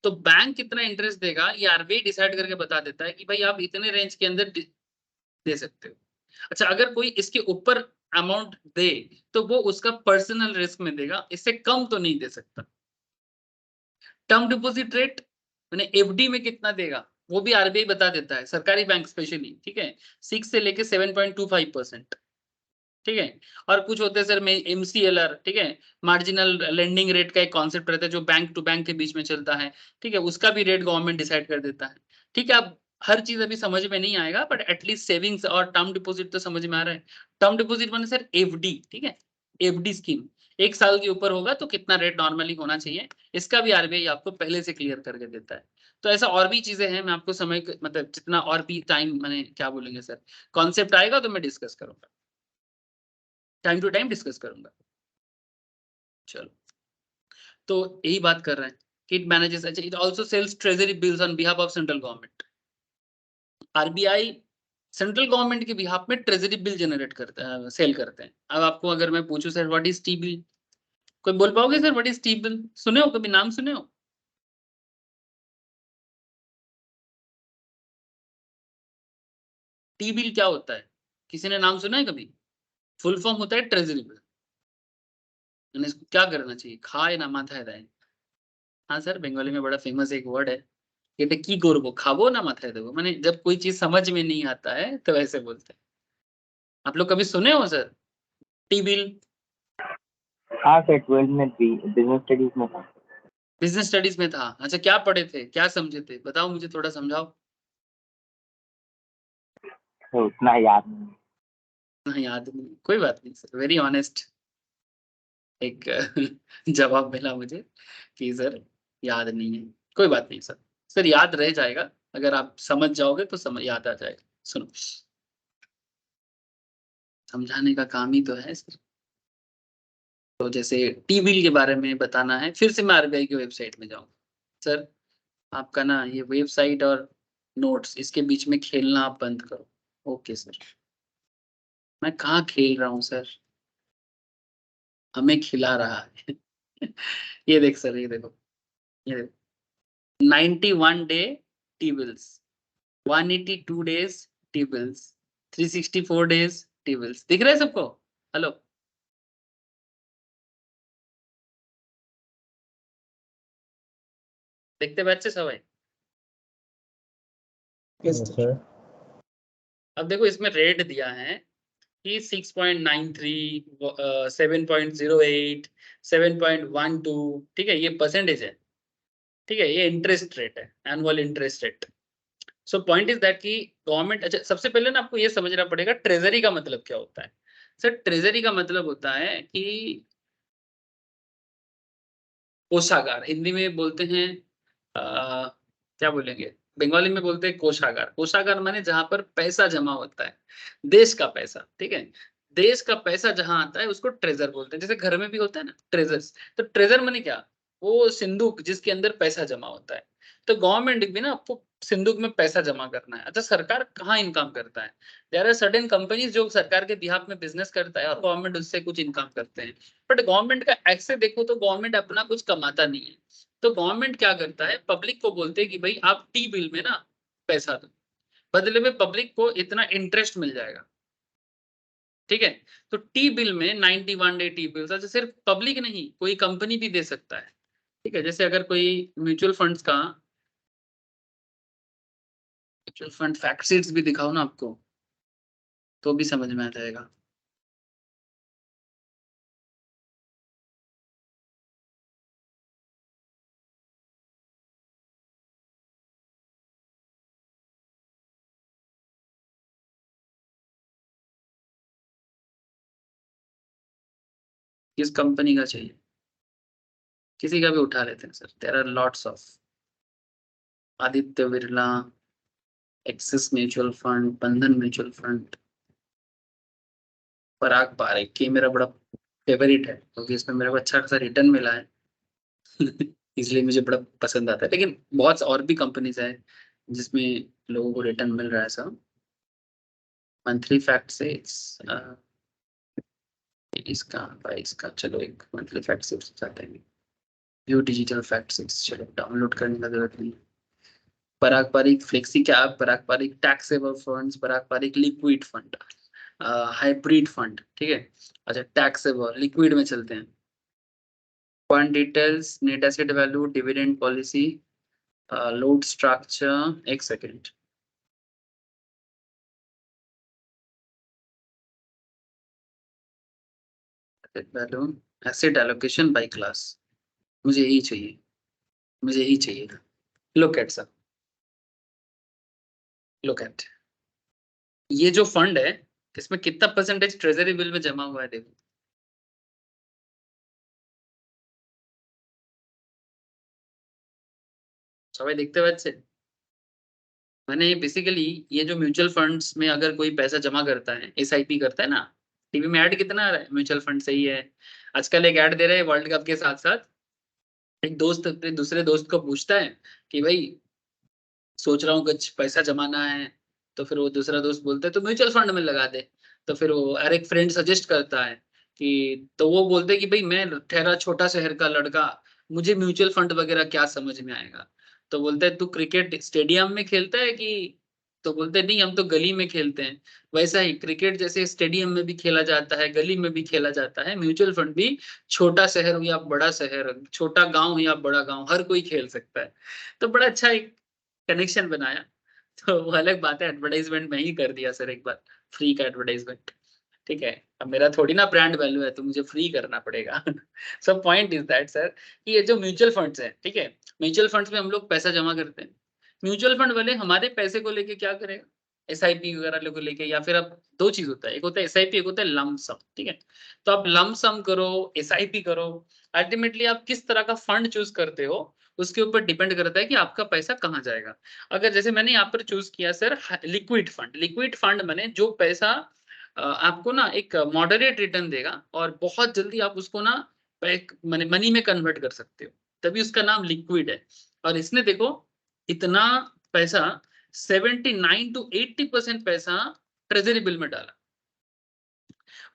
तो बैंक कितना इंटरेस्ट देगा ये आरबीआई डिसाइड करके बता देता है कि भाई आप इतने रेंज के अंदर दे सकते हो। अच्छा, अगर कोई इसके ऊपर अमाउंट दे तो वो उसका पर्सनल रिस्क में देगा, इससे कम तो नहीं दे सकता। टर्म डिपॉजिट रेट मैंने एफडी में कितना देगा वो भी आरबीआई बता देता है, सरकारी बैंक स्पेशली, ठीक है, 6 से लेके 7.25%, ठीक है। और कुछ होते हैं सर में एमसीएलआर, ठीक है, मार्जिनल लेंडिंग रेट का एक कॉन्सेप्ट रहता है जो बैंक टू बैंक के बीच में चलता है, ठीक है, उसका भी रेट गवर्नमेंट डिसाइड कर देता है, ठीक है। अब हर चीज अभी समझ में नहीं आएगा, बट एटलीस्ट सेविंग्स और टर्म डिपॉजिट तो समझ में आ रहा है। टर्म डिपॉजिट माने सर एफडी, ठीक है, एफडी स्कीम 1 साल के ऊपर होगा तो कितना रेट नॉर्मली होना चाहिए, इसका भी आरबीआई आपको पहले से क्लियर करके देता है। तो ऐसा और भी चीजें हैं, मैं आपको समय मतलब जितना और भी टाइम मैंने क्या बोलेंगे सर, कॉन्सेप्ट आएगा तो मैं डिस्कस करूंगा, टाइम टू टाइम डिस्कस करूंगा। चलो, तो यही बात कर रहे हैं कि इट मैनेजेस, अच्छा it also sells treasury bills on behalf of central government. RBI central government के बिहाफ में ट्रेजरी बिल जनरेट करते हैं, सेल करते हैं। अब आपको अगर मैं पूछूं sir what is T bill, कोई बोल पाओगे sir what is T bill, सुने हो कभी, नाम सुने हो? टी बिल क्या होता है, किसी ने नाम सुना है कभी? फुल फॉर्म होता है ट्रेजरी बिल, यानी इसको क्या करना चाहिए, खाए ना माथा है। हाँ सर, बंगाली में बड़ा फेमस एक वर्ड है, এটা কি করব খাবো না মাথায় দেবো, মানে जब कोई चीज समझ में नहीं आता है तो ऐसे बोलते हैं। आप लोग कभी सुने हो सर टी बिल? हाँ सर, 12 में भी बिजनेस स्टडीज में था। बिजनेस स्टडीज में था, अच्छा क्या पढ़े थे, क्या समझे थे, बताओ मुझे थोड़ा समझाओ। तो उतना याद नहीं। हाँ याद नहीं, कोई बात नहीं सर, वेरी ऑनेस्ट एक जवाब मिला मुझे कि सर याद नहीं है, कोई बात नहीं सर, सर याद रह जाएगा, अगर आप समझ जाओगे तो समझ याद आ जाएगा। सुनो, समझाने का काम ही तो है सर। तो जैसे टी बिल के बारे में बताना है, फिर से मैं आरबीआई की वेबसाइट में जाऊंगा सर, आपका ना ये वेबसाइट और नोट्स इसके बीच में खेलना आप बंद करो। ओके सर, मैं कहाँ खेल रहा हूँ सर, हमें खिला रहा है ये देख सर, ये देखो, ये देखो 91 day T bills, 182 days T bills, 364 days T bills, दिख रहा है सबको? हेलो, देखते बच्चे सब है? Yes, sir. अब देखो इसमें रेट दिया है कि 6.93, 7.08, 7.12, ठीक है, ये परसेंटेज है, ठीक है, ये इंटरेस्ट रेट है, annual interest rate. So point is that कि गवर्नमेंट, अच्छा सबसे पहले ना आपको ये समझना पड़ेगा ट्रेजरी का मतलब क्या होता है। सर ट्रेजरी का मतलब होता है कि कोषागार, हिंदी में बोलते हैं क्या बोलेंगे, बंगाली में बोलते हैं कोषागार। कोषागार माने जहां पर पैसा जमा होता है, देश का पैसा, ठीक है, देश का पैसा जहां आता है उसको ट्रेजर बोलते हैं। जैसे घर में भी होता है ना ट्रेजर्स, तो ट्रेजर माने क्या, वो सिंदूक जिसके अंदर पैसा जमा होता है। तो गवर्नमेंट भी ना आपको सिंदूक में पैसा जमा करना है। अच्छा सरकार कहाँ इनकम करता है, देयर आर सर्टेन कंपनीज जो सरकार के बिहाफ में बिजनेस करता है और गवर्नमेंट उससे कुछ इनकम करते हैं। बट गवर्नमेंट का ऐसे देखो तो गवर्नमेंट अपना कुछ कमाता नहीं है। तो गवर्नमेंट क्या करता है, पब्लिक को बोलते हैं कि भाई आप टी बिल में ना पैसा दो, बदले में पब्लिक को इतना इंटरेस्ट मिल जाएगा। ठीक है। तो टी बिल में 91 डे टी बिल, अच्छा सिर्फ पब्लिक नहीं, कोई कंपनी भी दे सकता है, ठीक है। जैसे अगर कोई म्यूचुअल फंड्स का म्यूचुअल फंड फैक्ट शीट्स भी दिखाओ ना आपको, तो भी समझ में आ जाएगा। किस कंपनी का चाहिए, किसी का भी उठा लेते हैं sir, there are lots of. Aditya Birla, Axis mutual fund, Bandhan mutual fund, Parag Parekh, ये मेरा बड़ा फेवरेट है क्योंकि इसमें मेरे को अच्छा खासा रिटर्न मिला है इसलिए मुझे बड़ा पसंद आता है। लेकिन बहुत और भी कंपनीज है जिसमें लोगों को रिटर्न मिल रहा है सब। मंथली फैक्ट से इसका बाईस का, चलो एक मंथली फैक्ट से चाहते हैं, व्यू डिजिटल फैक्ट से, चलो डाउनलोड करने का जरूरत नहीं। Parag Parikh flexi cap, Parag Parikh taxable funds, Parag Parikh liquid fund, hybrid fund, ठीक है। अच्छा टैक्सेबल लिक्विड में चलते हैं। Fund details, net asset value, dividend policy, load structure, एक second, value, asset allocation by class, मुझे यही चाहिए, मुझे यही चाहिए। Look at sir, look at ये जो फंड है इसमें कितना परसेंटेज ट्रेजरी बिल में जमा हुआ है, देखो। सवाई देखते हुए अच्छे, मैंने बेसिकली ये जो म्यूचुअल फंड्स में अगर कोई पैसा जमा करता है, एसआईपी करता है ना, टीवी में ऐड कितना आ रहा है, म्यूचुअल फंड सही है। आजकल एक ऐड दे रहे हैं वर्ल्ड कप के साथ साथ, एक दोस्त अपने दूसरे दोस्त को पूछता है कि भाई सोच रहा हूँ कुछ पैसा जमाना है, तो फिर वो दूसरा दोस्त बोलता है तो म्यूचुअल फंड में लगा दे। तो फिर वो और एक फ्रेंड सजेस्ट करता है कि, तो वो बोलते हैं कि भाई मैं ठहरा छोटा शहर का लड़का, मुझे म्यूचुअल फंड वगैरह क्या समझ में आएगा। तो बोलते हैं तू क्रिकेट स्टेडियम में खेलता है कि, तो बोलते हैं नहीं हम तो गली में खेलते हैं। वैसा ही क्रिकेट जैसे स्टेडियम में भी खेला जाता है, गली में भी खेला जाता है, म्यूचुअल फंड भी छोटा शहर हो या बड़ा शहर, छोटा गांव हो या बड़ा गांव, हर कोई खेल सकता है। तो बड़ा अच्छा एक कनेक्शन बनाया। तो वो अलग बात है, एडवर्टाइजमेंट में ही कर दिया सर एक बार, फ्री का एडवर्टाइजमेंट, ठीक है। अब मेरा थोड़ी ना ब्रांड वैल्यू है तो मुझे फ्री करना पड़ेगा so point is that sir कि ये जो म्यूचुअल फंड्स है, ठीक है, म्यूचुअल फंड्स में हम लोग पैसा जमा करते हैं। म्यूचुअल फंड वाले हमारे पैसे को लेके क्या करेगा, एसआईपी वगैरह को लेके, या फिर अब दो चीज होता है, एक होता है एसआईपी, एक होता है लमसम, ठीक है। तो आप लमसम करो, एसआईपी करो, अल्टीमेटली आप किस तरह का फंड चूज करते हो उसके ऊपर डिपेंड करता है कि आपका पैसा कहाँ जाएगा। अगर जैसे मैंने यहाँ पर चूज किया sir liquid fund, liquid fund मैंने जो पैसा आपको ना एक मॉडरेट रिटर्न देगा और बहुत जल्दी आप उसको ना मनी में कन्वर्ट कर सकते हो, तभी उसका नाम लिक्विड है। और इसने देखो इतना पैसा 79 to 80% पैसा ट्रेजरी बिल में डाला।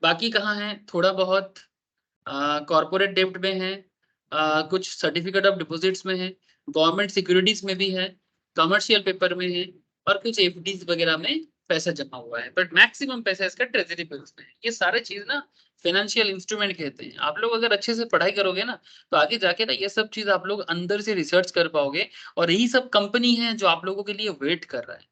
बाकी कहाँ है, थोड़ा बहुत कॉर्पोरेट डेब्ट में है, कुछ सर्टिफिकेट ऑफ डिपॉजिट्स में है, गवर्नमेंट सिक्योरिटीज में भी है, कमर्शियल पेपर में है, और कुछ एफडीज वगैरह में पैसा जमा हुआ है। बट मैक्सिमम पैसा इसका ट्रेजरी बिल्स में है। ये सारे चीज ना फाइनेंशियल इंस्ट्रूमेंट कहते हैं। आप लोग अगर अच्छे से पढ़ाई करोगे ना तो आगे जाके ना ये सब चीज आप लोग अंदर से रिसर्च कर पाओगे, और यही सब कंपनी है जो आप लोगों के लिए वेट कर रहा है,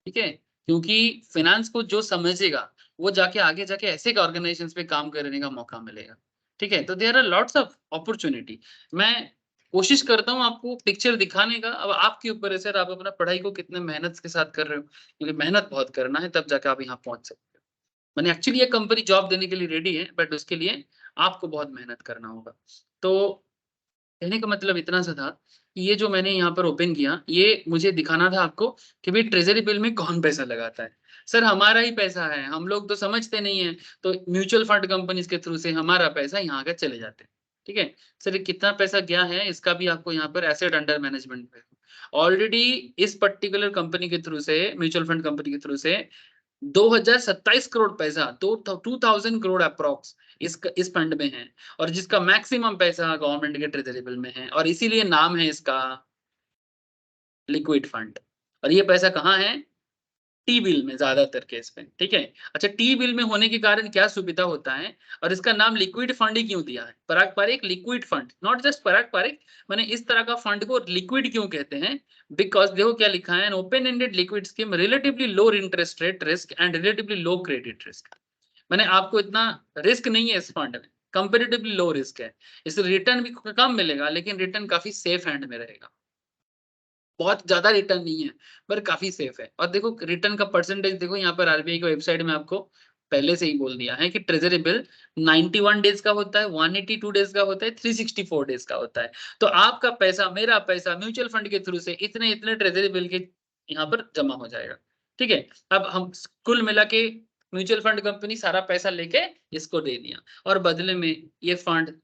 ठीक है। क्योंकि फाइनेंस को जो समझेगा वो जाके आगे जाके ऐसे ऑर्गेनाइजेशंस पे काम करने का मौका मिलेगा, ठीक है। तो there are lots of opportunity. मैं कोशिश करता हूँ आपको पिक्चर दिखाने का, अब आपके ऊपर है सर, आप अपना पढ़ाई को कितने मेहनत के साथ कर रहे हो, क्योंकि मेहनत बहुत करना है तब जाके आप यहाँ पहुंच सकते हो। मैंने एक्चुअली ये कंपनी जॉब देने के लिए रेडी है, बट उसके लिए आपको बहुत मेहनत करना होगा। तो कहने का मतलब इतना सा था कि ये जो मैंने यहाँ पर ओपन किया, ये मुझे दिखाना था आपको कि भाई ट्रेजरी बिल में कौन पैसा लगाता है। सर हमारा ही पैसा है, हम लोग तो समझते नहीं है, तो म्यूचुअल फंड कंपनीज के थ्रू से हमारा पैसा यहाँ का चले जाते हैं, ठीक है। सर कितना पैसा गया है इसका भी आपको यहाँ पर एसेट अंडर मैनेजमेंट में ऑलरेडी इस पर्टिकुलर कंपनी के थ्रू से, म्यूचुअल फंड कंपनी के थ्रू से 2027 करोड़ पैसा, 2000 करोड़ अप्रोक्स इस फंड में है, और जिसका मैक्सिमम पैसा गवर्नमेंट के ट्रेजरी बिल में है, और इसीलिए नाम है इसका लिक्विड फंड। और ये पैसा कहाँ है, टी बिल में ज्यादातर केस में, ठीक है। अच्छा, टी बिल में होने के कारण क्या सुविधा होता है, और इसका नाम लिक्विड फंड ही क्यों दिया है, पारस्परिक लिक्विड फंड, नॉट जस्ट पारस्परिक, मैंने इस तरह का फंड को लिक्विड क्यों कहते हैं, बिकॉज देखो क्या लिखा है, an open ended liquid scheme relatively low interest rate risk and relatively low credit risk. मैंने आपको इतना रिस्क नहीं है इस फंड में, कंपेरेटिवली लो रिस्क है, इससे रिटर्न भी कम मिलेगा, लेकिन रिटर्न काफी सेफ हैंड में रहेगा, बहुत ज्यादा रिटर्न नहीं है पर काफी सेफ है। और देखो रिटर्न का परसेंटेज देखो, यहाँ पर आरबीआई की वेबसाइट में आपको पहले से ही बोल दिया है कि ट्रेजरी बिल 91 डेज का होता है, 182 डेज का होता है, 364 डेज का होता है। तो आपका पैसा, मेरा पैसा म्यूचुअल फंड के थ्रू से इतने इतने ट्रेजरी बिल के यहाँ पर जमा हो जाएगा, ठीक है। अब हम कुल मिला के म्यूचुअल फंड कंपनी सारा पैसा लेके इसको दे दिया, और बदले में ये फंड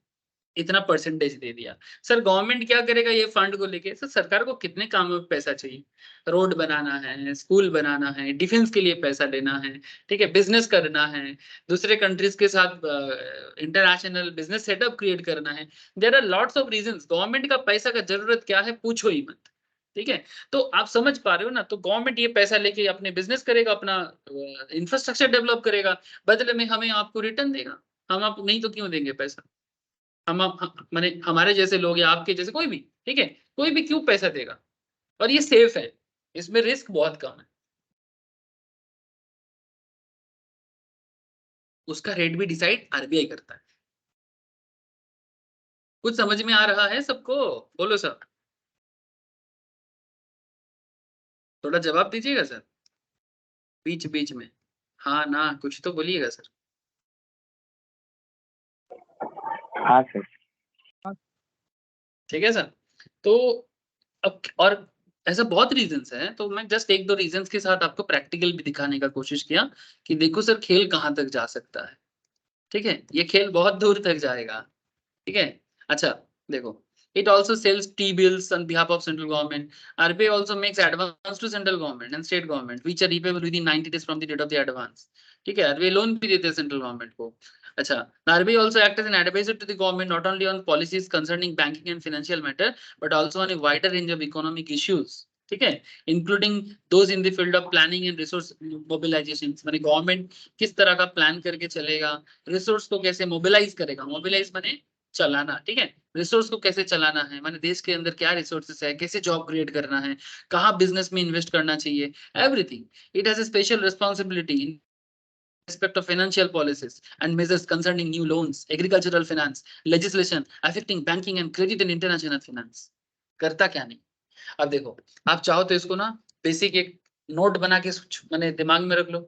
इतना परसेंटेज दे दिया। सर गवर्नमेंट क्या करेगा ये फंड को लेके, सर सरकार को कितने कामों में पैसा चाहिए, रोड बनाना है, स्कूल बनाना है, डिफेंस के लिए पैसा लेना है, ठीक है, बिजनेस करना है, दूसरे कंट्रीज के साथ इंटरनेशनल बिजनेस सेटअप क्रिएट करना है, there are lots of reasons. Government का पैसा का जरूरत क्या है पूछो ही मत, ठीक है। तो आप समझ पा रहे हो ना, तो गवर्नमेंट ये पैसा लेके अपने बिजनेस करेगा, अपना इंफ्रास्ट्रक्चर डेवलप करेगा, बदले में हमें आपको रिटर्न देगा। हम आप नहीं तो क्यों देंगे पैसा, माने हमारे जैसे लोग या आपके जैसे कोई भी, ठीक है, कोई भी क्यों पैसा देगा, और ये सेफ है, इसमें रिस्क बहुत कम है, उसका रेट भी डिसाइड आरबीआई करता है। कुछ समझ में आ रहा है सबको, बोलो सर, थोड़ा जवाब दीजिएगा सर, बीच बीच में, हाँ ना कुछ तो बोलिएगा सर। हाँ सर। ठीक है सर। तो अब और ऐसा बहुत रीजंस है, तो मैं जस्ट एक दो रीजंस के साथ आपको प्रैक्टिकल भी दिखाने का कोशिश किया कि देखो सर खेल कहाँ तक जा सकता है, ठीक है, ये खेल बहुत दूर तक जाएगा, ठीक है। अच्छा देखो, it also sells T-bills on behalf of central government. RBI also makes advance to central government and state government, which are repayable within 90 days from the date of the advance. ठीक है, RBI लोन भी देते हैं central government को। अच्छा, RBI also acts as an advisor to the government not only on policies concerning banking and financial matter, but also on a wider range of economic issues. ठीक है, including those in the field of planning and resource mobilisation, माने गवर्नमेंट किस तरह का प्लान करके चलेगा, रिसोर्स को कैसे मोबिलाइज करेगा, मोबिलाइज माने चलाना, ठीक है, रिसोर्स को कैसे चलाना है, माने देश के अंदर क्या रिसोर्सेस है, कैसे जॉब क्रिएट करना है, कहाँ बिजनेस में इन्वेस्ट करना चाहिए, everything. It has a special responsibility in respect of financial policies and measures concerning new loans, agricultural finance, legislation affecting banking and credit and international finance। करता क्या नहीं। अब देखो, आप चाहो तो इसको ना बेसिक एक नोट बना के मैंने दिमाग में रख लो,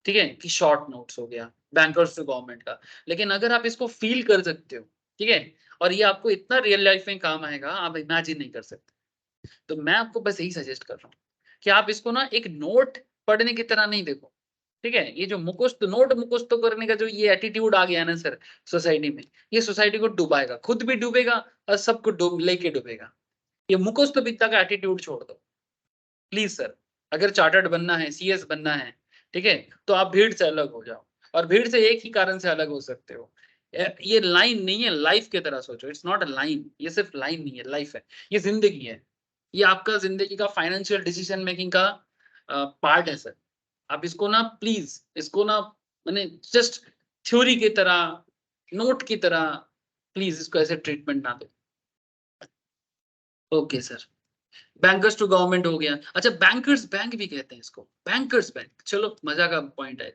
ठीक है, कि शॉर्ट नोट्स हो गया बैंकर्स टू गवर्नमेंट का, लेकिन अगर आप इसको फील कर सकते हो, ठीक है, और ये आपको इतना रियल लाइफ में काम आएगा आप इमेजिन नहीं कर सकते। तो मैं आपको बस यही सजेस्ट कर रहा हूँ कि आप इसको ना एक नोट पढ़ने की तरह नहीं देखो, ठीक है। ये जो मुकुस्त नोट मुकुस्त करने का जो ये एटीट्यूड आ गया ना सर सोसाइटी में, ये सोसाइटी को डुबाएगा, खुद भी डूबेगा और सबको डूब लेके डूबेगा। ये मुकुस्त विद्या का एटीट्यूड छोड़ दो प्लीज सर। अगर चार्टर्ड बनना है, सीएस बनना है, ठीक है, तो आप भीड़ से अलग हो जाओ, और भीड़ से एक ही कारण से अलग हो सकते हो, ये लाइन नहीं है, लाइफ की तरह सोचो, इट्स नॉट अ लाइन, ये सिर्फ लाइन नहीं है, लाइफ है, ये जिंदगी है, ये आपका जिंदगी का फाइनेंशियल डिसीजन मेकिंग का पार्ट है सर। आप इसको ना प्लीज, इसको ना मैंने जस्ट थ्योरी की तरह, नोट की तरह, प्लीज इसको ऐसे ट्रीटमेंट ना दो। Okay sir, bankers to government हो गया। अच्छा, बैंकर्स बैंक भी कहते हैं इसको, बैंकर्स बैंक, चलो मजा का पॉइंट है।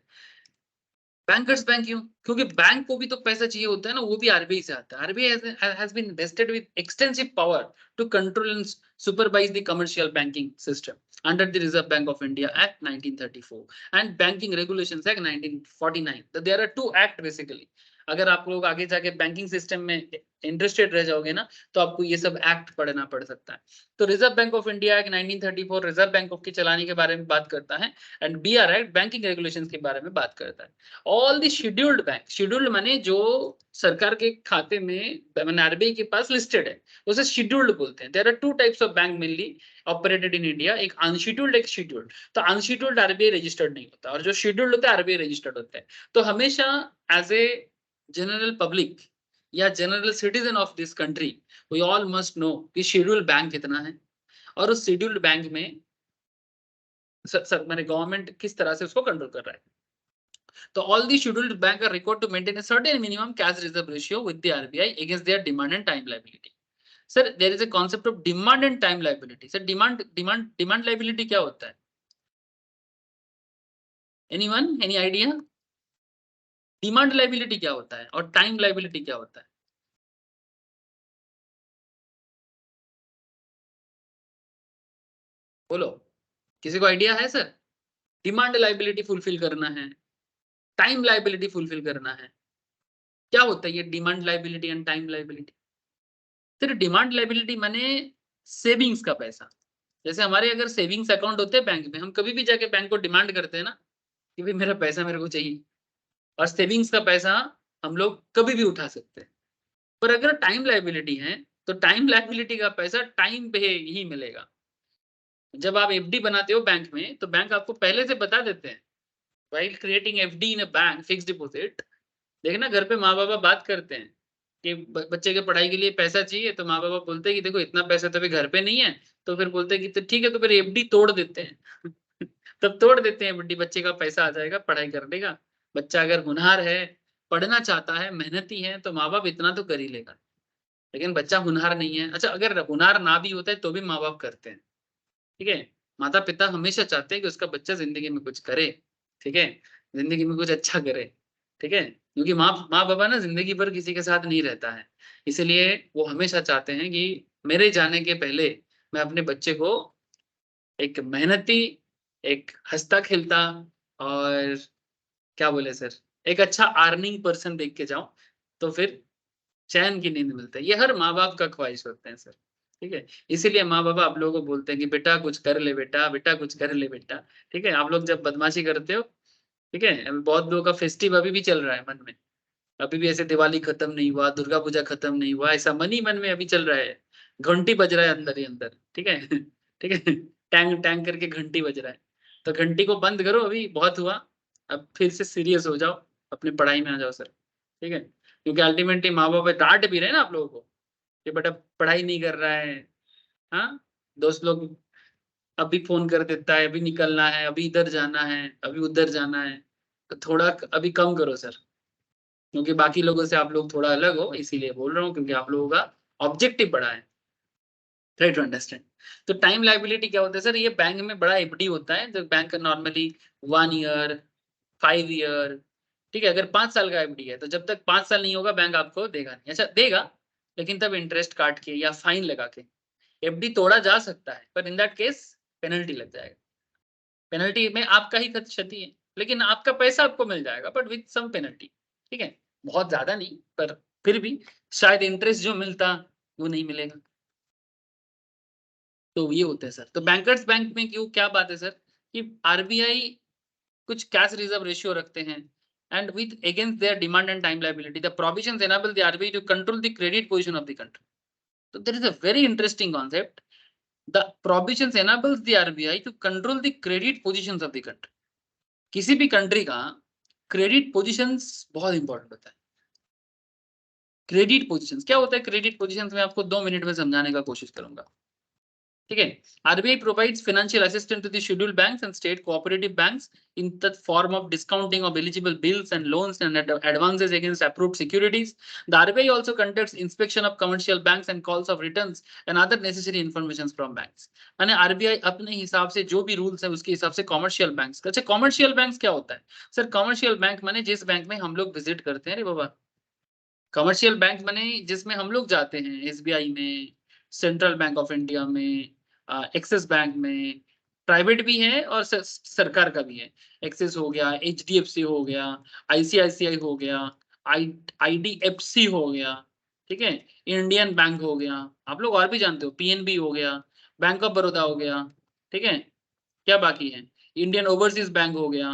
बैंकर्स बैंक क्यों, क्योंकि बैंक को भी तो पैसा चाहिए होता है ना, वो भी आरबीआई से आता है। RBI has been vested with extensive power to control and supervise the commercial banking system under the Reserve bank of India Act 1934 and banking regulations act 1949। तो there are two act basically. अगर आप लोग आगे जाके बैंकिंग सिस्टम में इंटरेस्टेड रह जाओगे ना, तो आपको ये सब एक्ट पढ़ना पड़ सकता है। तो Reserve bank of India Act 1934 Reserve bank of के चलाने के बारे में बात करता है, and BR act banking regulations के बारे में बात करता है। All the scheduled bank, scheduled माने जो सरकार के खाते में आरबीआई के पास लिस्टेड है, उसे शेड्यूल्ड बोलते हैं। There are two types of bank mainly operated in India, एक अनशेड्यूल्ड, एक शेड्यूल्ड। तो अनशेड्यूल्ड आरबीआई रजिस्टर्ड नहीं होता, और जो शेड्यूल्ड होता है आरबीआई रजिस्टर्ड होता है। तो हमेशा एज ए जनरल पब्लिक या general citizen of this country we all must know कि शेड्यूल्ड बैंक कितना है, और उस शेड्यूल्ड बैंक में सर मैंने गवर्नमेंट किस तरह से उसको कंट्रोल कर रहा है। तो all the scheduled bank are required to maintain a certain minimum cash reserve ratio with the RBI against their demand and time liability. Sir, there is a concept of demand and time liability. Sir, demand liability क्या होता है? Anyone? Any idea? Demand liability क्या होता है और time liability क्या होता है? बोलो, किसी को आइडिया है सर? डिमांड लाइबिलिटी फुलफिल करना है, टाइम लाइबिलिटी फुलफिल करना है, क्या होता है ये demand liability and time liability? Sir demand liability माने सेविंग्स का पैसा। जैसे हमारे अगर सेविंग्स अकाउंट होते हैं बैंक में, हम कभी भी जाके बैंक को डिमांड करते हैं ना कि भाई मेरा पैसा मेरे को चाहिए, और सेविंग्स का पैसा हम लोग कभी भी उठा सकते हैं। पर अगर टाइम लाइबिलिटी है तो टाइम लाइबिलिटी का पैसा टाइम पे ही मिलेगा। जब आप एफडी बनाते हो बैंक में तो बैंक आपको पहले से बता देते हैं, while creating FD in a bank fixed deposit, देखना घर पे माँ बाबा बात करते हैं कि बच्चे के पढ़ाई के लिए पैसा चाहिए, तो माँ बाबा बोलते हैं कि देखो इतना पैसा तो अभी घर पे नहीं है, तो फिर बोलते हैं कि तो ठीक है, तो फिर एफडी तोड़ देते हैं तब तोड़ देते हैं एफडी, बच्चे का पैसा आ जाएगा पढ़ाई करने का। बच्चा अगर होनहार है, पढ़ना चाहता है, मेहनती है, तो माँ बाप इतना तो कर ही लेगा। लेकिन बच्चा होनहार नहीं है, अच्छा अगर होनहार ना भी होता है तो भी माँ बाप करते हैं, ठीक है। माता पिता हमेशा चाहते हैं कि उसका बच्चा जिंदगी में कुछ करे, ठीक है, जिंदगी में कुछ अच्छा करे, ठीक है, क्योंकि माँ बाबा ना जिंदगी भर किसी के साथ नहीं रहता है, इसलिए वो हमेशा चाहते हैं कि मेरे जाने के पहले मैं अपने बच्चे को एक मेहनती, एक हंसता खेलता, और क्या बोले सर, एक अच्छा अर्निंग पर्सन देख के जाऊं, तो फिर चैन की नींद मिलता है। ये हर माँ बाप का ख्वाहिश होते हैं सर, ठीक है। इसीलिए माँ बाबा आप लोगों को बोलते हैं कि बेटा कुछ कर ले बेटा, बेटा कुछ कर ले बेटा, ठीक है। आप लोग जब बदमाशी करते हो, ठीक है, बहुत लोगों का फेस्टिव अभी भी चल रहा है मन में, अभी भी ऐसे दिवाली खत्म नहीं हुआ, दुर्गा पूजा खत्म नहीं हुआ, ऐसा मन ही मन में अभी चल रहा है, घंटी बज रहा है अंदर ही अंदर, ठीक है ठीक है, टैंग टैंग करके घंटी बज रहा है, तो घंटी को बंद करो, अभी बहुत हुआ, अब फिर से सीरियस हो जाओ, अपनी पढ़ाई में आ जाओ सर, ठीक है। क्योंकि अल्टीमेटली माँ बाप डांट भी रहे हैं ना आप लोगों को कि बेटा पढ़ाई नहीं कर रहा है, हाँ, दोस्त लोग अभी फोन कर देता है, अभी निकलना है, अभी इधर जाना है, अभी उधर जाना है, तो थोड़ा अभी कम करो सर, क्योंकि बाकी लोगों से आप लोग थोड़ा अलग हो, इसीलिए बोल रहा हूँ, क्योंकि आप लोगों का ऑब्जेक्टिव बड़ा है, ट्राई टू अंडरस्टैंड। तो टाइम लाइबिलिटी क्या होता है सर, ये बैंक में बड़ा एफडी होता है, जो बैंक का नॉर्मली 1 ईयर, 5 ईयर, ठीक है। अगर 5 साल का एफडी है तो जब तक 5 साल नहीं होगा बैंक आपको देगा नहीं, अच्छा देगा, लेकिन तब इंटरेस्ट काट के या फाइन लगा के एफडी तोड़ा जा सकता है, पर इन दैट केस पेनल्टी लग जाएगा। पेनल्टी में आपका ही क्षति है, लेकिन आपका पैसा आपको मिल जाएगा, बट विथ सम पेनल्टी, ठीक है, बहुत ज्यादा नहीं, पर फिर भी शायद इंटरेस्ट जो मिलता वो नहीं मिलेगा। तो ये होता है सर। तो बैंकर्स बैंक में क्यों, क्या बात है सर कि आरबीआई कुछ कैश रिजर्व रेशियो रखते हैं, and with against their demand and time liability the provisions enable the RBI to control the credit position of the country. तो there is a very interesting concept, the provisions enables the RBI to control the credit positions of the country. किसी भी कंट्री का क्रेडिट पोजीशंस बहुत इंपॉर्टेंट होता है। क्रेडिट पोजीशंस क्या होता है, क्रेडिट पोजीशंस में आपको 2 मिनट में समझाने का कोशिश करूंगा, ठीक है। RBI provides financial assistance to the scheduled banks and state cooperative banks in the form of discounting of eligible bills and loans and advances against approved securities. The RBI also conducts inspection of commercial banks and calls of returns and other necessary information from banks. माने RBI अपने हिसाब से जो भी रूल्स है उसके हिसाब से कॉमर्शियल बैंक्स, अच्छा कॉमर्शियल बैंक्स क्या होता है सर, कॉमर्शियल बैंक माने जिस बैंक में हम लोग विजिट करते हैं रे बाबा, कमर्शियल बैंक माने जिसमें हम लोग जाते हैं, एसबीआई में, सेंट्रल बैंक ऑफ इंडिया में, एक्सिस बैंक में, प्राइवेट भी है और सरकार का भी है, एक्सिस हो गया, एचडीएफसी हो गया, आईसीआईसीआई हो गया, आईडीएफसी हो गया, ठीक है, इंडियन बैंक हो गया, आप लोग और भी जानते हो, पीएनबी हो गया, बैंक ऑफ बड़ौदा हो गया, ठीक है, क्या बाकी है, इंडियन ओवरसीज बैंक हो गया,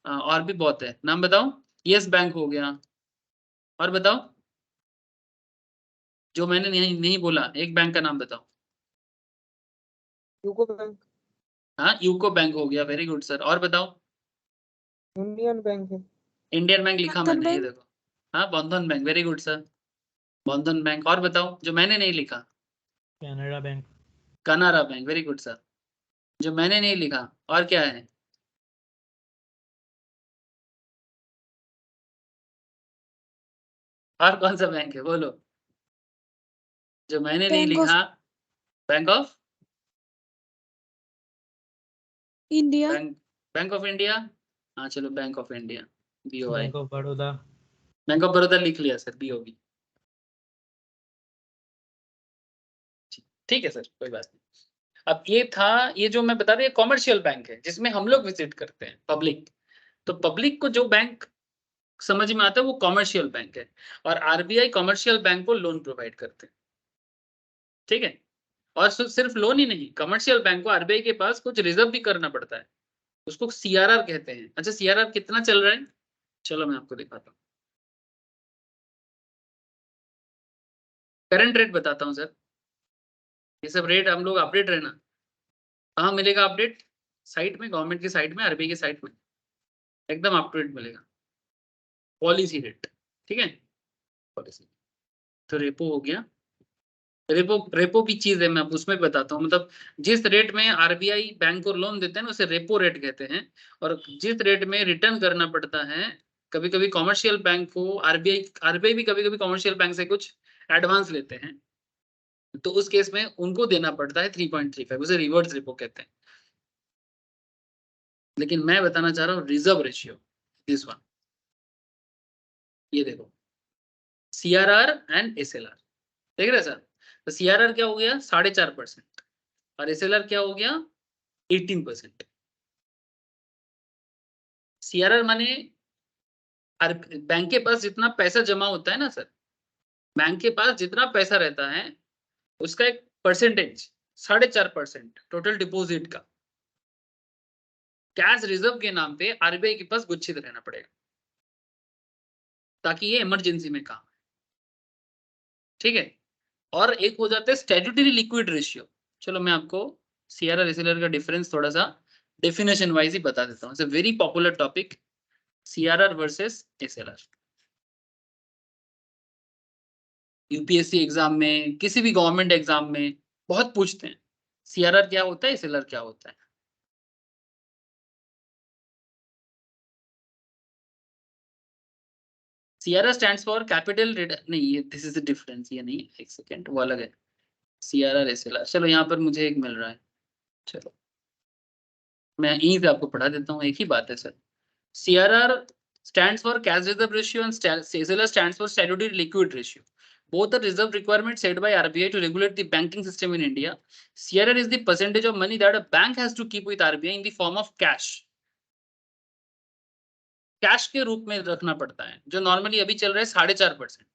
और भी बहुत है, नाम बताओ, यस बैंक हो गया, और बताओ जो मैंने नहीं बोला, एक बैंक का नाम बताओ। यूको बैंक, हाँ यूको बैंक हो गया, वेरी गुड सर, और बताओ। यूनियन बैंक है, इंडियन बैंक लिखा बंधन मैंने, ये बैंक। देखो, हाँ बंधन बैंक, वेरी गुड सर, बंधन बैंक, और बताओ जो मैंने नहीं लिखा। कैनरा बैंक। कनारा बैंक, वेरी गुड सर, जो मैंने नहीं लिखा। और क्या है? और कौन सा बैंक है बोलो, जो मैंने नहीं बैंक ऑफ लिखा? Bank of India. Bank of India. हाँ चलो, bank of India, BOI। Bank of Baroda. Bank of Baroda लिख लिया सर, BOB। ठीक है सर, कोई बात नहीं। अब ये था, ये जो मैं बता रहा हूँ, कॉमर्शियल बैंक है जिसमें हम लोग विजिट करते हैं, पब्लिक। तो पब्लिक को जो बैंक समझ में आता है वो कॉमर्शियल बैंक है, और RBI कॉमर्शियल बैंक को लोन प्रोवाइड करते हैं। ठीक है, और सिर्फ लोन ही नहीं, कमर्शियल बैंक को RBI के पास कुछ रिजर्व भी करना पड़ता है, उसको CRR कहते हैं। अच्छा, CRR कितना चल रहा है, चलो मैं आपको दिखाता हूँ। करंट रेट बताता हूँ सर, ये सब रेट हम लोग अपडेट रहना। कहाँ मिलेगा अपडेट? साइट में, गवर्नमेंट की साइट में, RBI की साइट में, एकदम अप टू डेट मिलेगा। पॉलिसी रेट, ठीक है, पॉलिसी। तो रेपो हो गया, रेपो रेपो की चीज है, मैं उसमें बताता हूँ। मतलब जिस रेट में RBI बैंक को लोन देते हैं ना, उसे रेपो रेट कहते हैं। और जिस रेट में रिटर्न करना पड़ता है, कभी कभी कॉमर्शियल बैंक को RBI भी कभी कभी कॉमर्शियल बैंक से कुछ एडवांस लेते हैं, तो उस केस में उनको देना पड़ता है 3.35, उसे रिवर्स रेपो कहते हैं। लेकिन मैं बताना चाह रहा हूँ रिजर्व रेशियो, दिस वन, ये देखो, CRR एंड SLR, देख रहे सर? तो CRR क्या हो गया 4.5%, और SLR क्या हो गया 18%। CRR माने बैंक के पास जितना पैसा जमा होता है ना सर, बैंक के पास जितना पैसा रहता है उसका एक परसेंटेज, 4.5% टोटल डिपॉजिट का कैश रिजर्व के नाम पे RBI के पास गुच्छित रहना पड़ेगा, ताकि ये इमरजेंसी में काम। ठीक है, और एक हो जाता है स्टैट्यूटरी लिक्विड रेशियो। चलो मैं आपको CRR SLR का डिफरेंस थोड़ा सा डेफिनेशन वाइज ही बता देता हूँ। It's a very popular topic, CRR versus SLR। UPSC exam में, किसी भी गवर्नमेंट एग्जाम में बहुत पूछते हैं, CRR क्या होता है, SLR क्या होता है। CRR स्टैंड्स फॉर कैपिटल नहीं, ये दिस इज द डिफरेंस, ये नहीं है, एक सेकेंड, वो अलग है। CRR SLR, चलो यहाँ पर मुझे एक मिल रहा है, चलो मैं यहीं पे आपको पढ़ा देता हूँ, एक ही बात है sir. CRR stands for cash reserve ratio and SLR stands for statutory liquid ratio. Both are reserve requirements set by RBI to regulate the banking system in India. CRR is the percentage of money that a bank has to keep with RBI in the form of cash. Cash के रूप में रखना पड़ता है, जो नॉर्मली अभी चल रहा है 4.5%,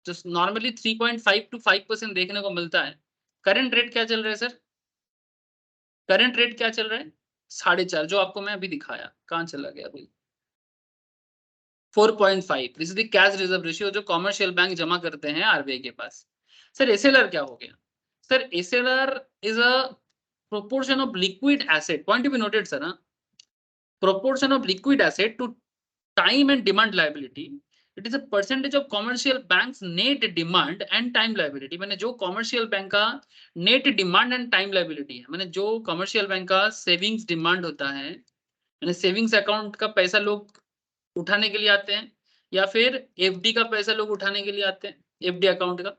जो नॉर्मली 3.5 to 5% देखने को मिलता है। करंट रेट क्या चल रहा है सर? करंट रेट क्या चल रहा है? 4.5, जो आपको मैं अभी दिखाया, कहाँ चला गया अभी? 4.5, this is the cash reserve ratio जो कॉमर्शियल बैंक जमा करते हैं RBI के पास। सर SLR क्या हो गया? Sir SLR is a proportion of liquid asset, point to be noted sir, proportion of liquid asset to time and demand liability. It is a percentage of commercial banks net demand and time liability. मैंने जो commercial बैंक का net demand and time liability है, मैंने जो commercial बैंक का savings demand होता है, मैंने savings account का पैसा लोग उठाने के लिए आते हैं, या फिर FD का पैसा लोग उठाने के लिए आते हैं, FD अकाउंट का,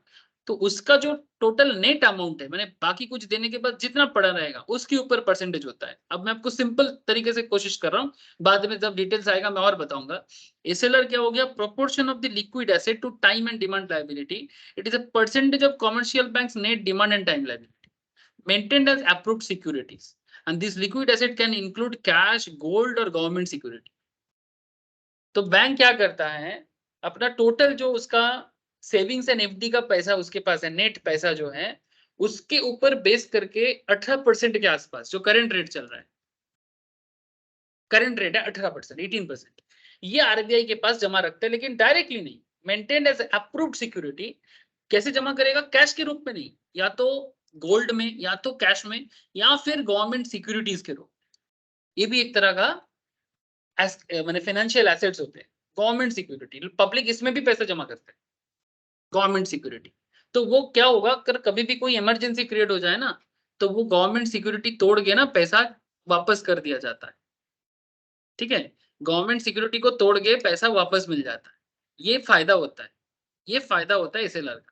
तो उसका जो टोटल नेट अमाउंट है, मैंने बाकी कुछ देने के बाद जितना पड़ा रहेगा उसके ऊपर परसेंटेज होता है। अब मैं आपको सिंपल तरीके से कोशिश कर रहा हूँ, बाद में जब डिटेल्स आएगा मैं और बताऊंगा। SLR क्या हो गया? Proportion of the liquid asset to time and demand liability. It is a percentage of commercial banks net demand and time liability maintained as approved securities, and this liquid asset can include cash, gold और गवर्नमेंट सिक्योरिटी। तो बैंक क्या करता है, अपना टोटल जो उसका सेविंग्स एंड FD का पैसा उसके पास है, नेट पैसा जो है, उसके ऊपर बेस करके 18% के आसपास जो करंट रेट चल रहा है, करंट रेट है 18%, 18%, ये RBI के पास जमा रखते हैं, लेकिन डायरेक्टली नहीं, मेंटेन्ड एज अप्रूव्ड सिक्योरिटी। कैसे जमा करेगा? कैश के रूप में नहीं, या तो गोल्ड में, या तो कैश में, या फिर गवर्नमेंट सिक्योरिटीज के रूप। ये भी एक तरह का मैंने फाइनेंशियल एसेट्स होते हैं, गवर्नमेंट सिक्योरिटी। पब्लिक इसमें भी पैसा जमा करते हैं, गवर्नमेंट सिक्योरिटी। तो वो क्या होगा, अगर कभी भी कोई इमरजेंसी क्रिएट हो जाए ना, तो वो गवर्नमेंट सिक्योरिटी तोड़ के ना पैसा वापस कर दिया जाता है, ठीक है। गवर्नमेंट सिक्योरिटी को तोड़ के पैसा वापस मिल जाता है, ये फायदा होता है, ये फायदा होता है एसएलआर का।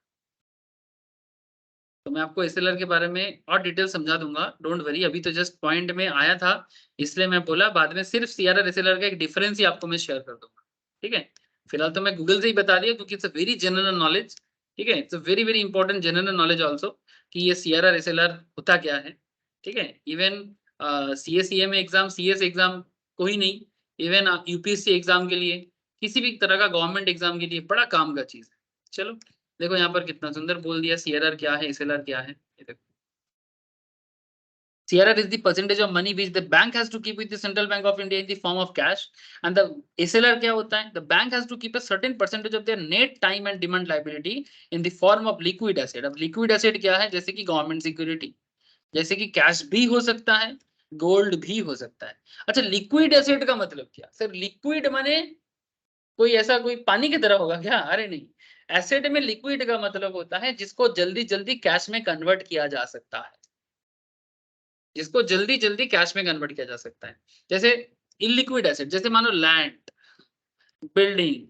तो मैं आपको एसएलआर के बारे में और डिटेल समझा दूंगा, डोंट वरी। अभी तो जस्ट पॉइंट में आया था, इसलिए मैं बोला, बाद में सिर्फ सीआरआर एसएलआर का एक डिफरेंस ही आपको मैं शेयर कर दूंगा, ठीक है। फिलहाल तो मैं गूगल से ही बता दिया, क्योंकि it's a very general knowledge, ठीक है। It's a very very important general knowledge also कि ये सीआरआर एसएलआर होता क्या है, ठीक है। इवन सीएसईएम एग्जाम, सीएस एग्जाम को ही नहीं, इवन यूपीएससी एग्जाम के लिए, किसी भी तरह का गवर्नमेंट एग्जाम के लिए बड़ा काम का चीज है। चलो देखो यहाँ पर कितना सुंदर बोल दिया, सीआरआर क्या है, एसएलआर क्या है, ये देखो। CRR is the percentage of money which the bank has to keep with the Central Bank of India in the form of cash, and the SLR क्या होता है? The bank has to keep a certain percentage of their net time and demand liability in the form of liquid asset. अब liquid asset क्या है? जैसे कि गवर्नमेंट सिक्योरिटी, जैसे कि कैश भी हो सकता है, गोल्ड भी हो सकता है। अच्छा, लिक्विड एसेट का मतलब क्या? सर लिक्विड माने कोई ऐसा कोई पानी की तरह होगा क्या? अरे नहीं, एसेट में लिक्विड का मतलब होता है जिसको जल्दी जल्दी कैश में कन्वर्ट किया जा सकता है, जिसको जल्दी जल्दी कैश में कन्वर्ट किया जा सकता है। जैसे इलिक्विड एसेट, जैसे मानो लैंड, बिल्डिंग,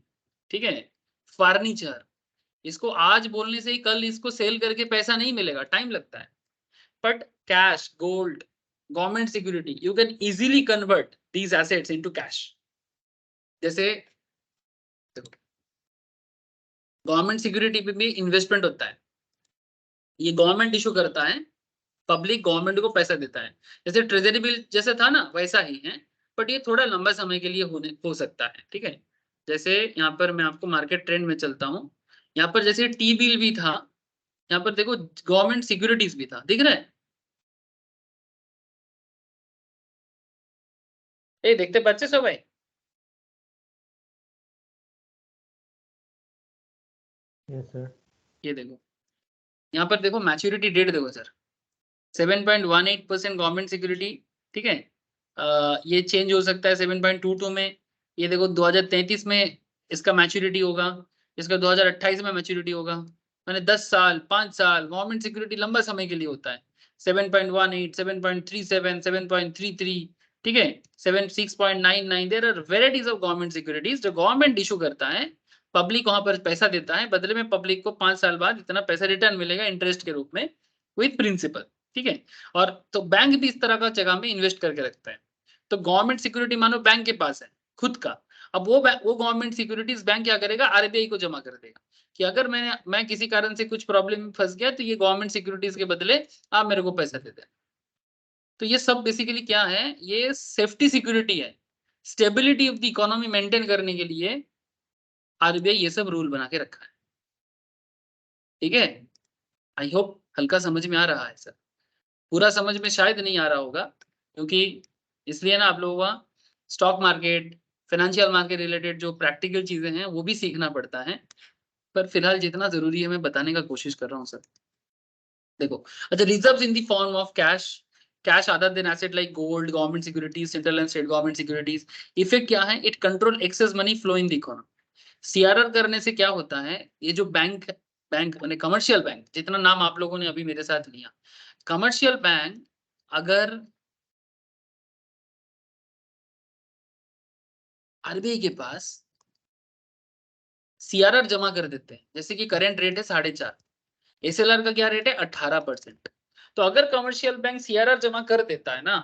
ठीक है, फर्नीचर, इसको आज बोलने से ही कल इसको सेल करके पैसा नहीं मिलेगा, टाइम लगता है। But cash, gold, government security, you can easily convert these assets into cash. जैसे गवर्नमेंट सिक्योरिटी पे भी इन्वेस्टमेंट होता है, ये गवर्नमेंट इशू करता है, पब्लिक गवर्नमेंट को पैसा देता है। जैसे ट्रेजरी बिल जैसे था ना, वैसा ही है, बट ये थोड़ा लंबा समय के लिए हो सकता है, ठीक है। जैसे यहाँ पर मैं आपको मार्केट ट्रेंड में चलता हूँ, यहाँ पर जैसे टी बिल भी था, यहाँ पर देखो गवर्नमेंट सिक्योरिटीज भी था, दिख रहा है? ए देखते बच्चे सब भाई? Yes sir. ये देखो, यहाँ पर देखो मैच्योरिटी डेट देखो सर, 7.18% गवर्नमेंट सिक्योरिटी, ठीक है। ये चेंज हो सकता है 7.22 में। ये देखो 2033 में इसका मैच्योरिटी होगा, इसका 2028 में मैच्योरिटी होगा, मैंने 10 साल 5 साल, गवर्नमेंट सिक्योरिटी लंबा समय के लिए होता है। 7.18, 7.37, 7.33, ठीक है, 6.99, there are varieties of government securities जो गवर्नमेंट इशू करता है, पब्लिक वहां पर पैसा देता है, बदले में पब्लिक को 5 साल बाद इतना पैसा रिटर्न मिलेगा इंटरेस्ट के रूप में विद प्रिंसिपल, ठीक है। और तो बैंक भी इस तरह का जगह में इन्वेस्ट करके रखता है। तो गवर्नमेंट सिक्योरिटी मानो बैंक के पास है खुद का, अब वो गवर्नमेंट सिक्योरिटीज बैंक क्या करेगा, आरबीआई को जमा कर देगा कि अगर मैं किसी कारण से कुछ प्रॉब्लम में फंस गया तो ये गवर्नमेंट सिक्योरिटीज के बदले आप मेरे को पैसा दे देना। तो ये सब बेसिकली क्या है, ये सेफ्टी सिक्योरिटी है, stability of the economy maintain करने के लिए आरबीआई ये सब रूल बना के रखा है, ठीक है। आई होप हल्का समझ में आ रहा है सर, पूरा समझ में शायद नहीं आ रहा होगा, क्योंकि इसलिए ना आप लोगों का stock market, financial market related जो प्रैक्टिकल चीजें हैं वो भी सीखना पड़ता है, पर फिलहाल जितना जरूरी है मैं बताने का कोशिश कर रहा हूँ सर। देखो, अच्छा, reserves in the form of cash, cash other than asset like gold, government securities, central and state government securities. Effect क्या है, it control excess money flow in the economy. CRR करने से क्या होता है, ये जो बैंक बैंक माने कमर्शियल बैंक, जितना नाम आप लोगों ने अभी मेरे साथ लिया, कमर्शियल बैंक अगर आरबीआई के पास सीआरआर जमा कर देते हैं, जैसे कि करेंट रेट है 4.5, एसएलआर का क्या रेट है 18%, तो अगर कमर्शियल बैंक सीआरआर जमा कर देता है ना,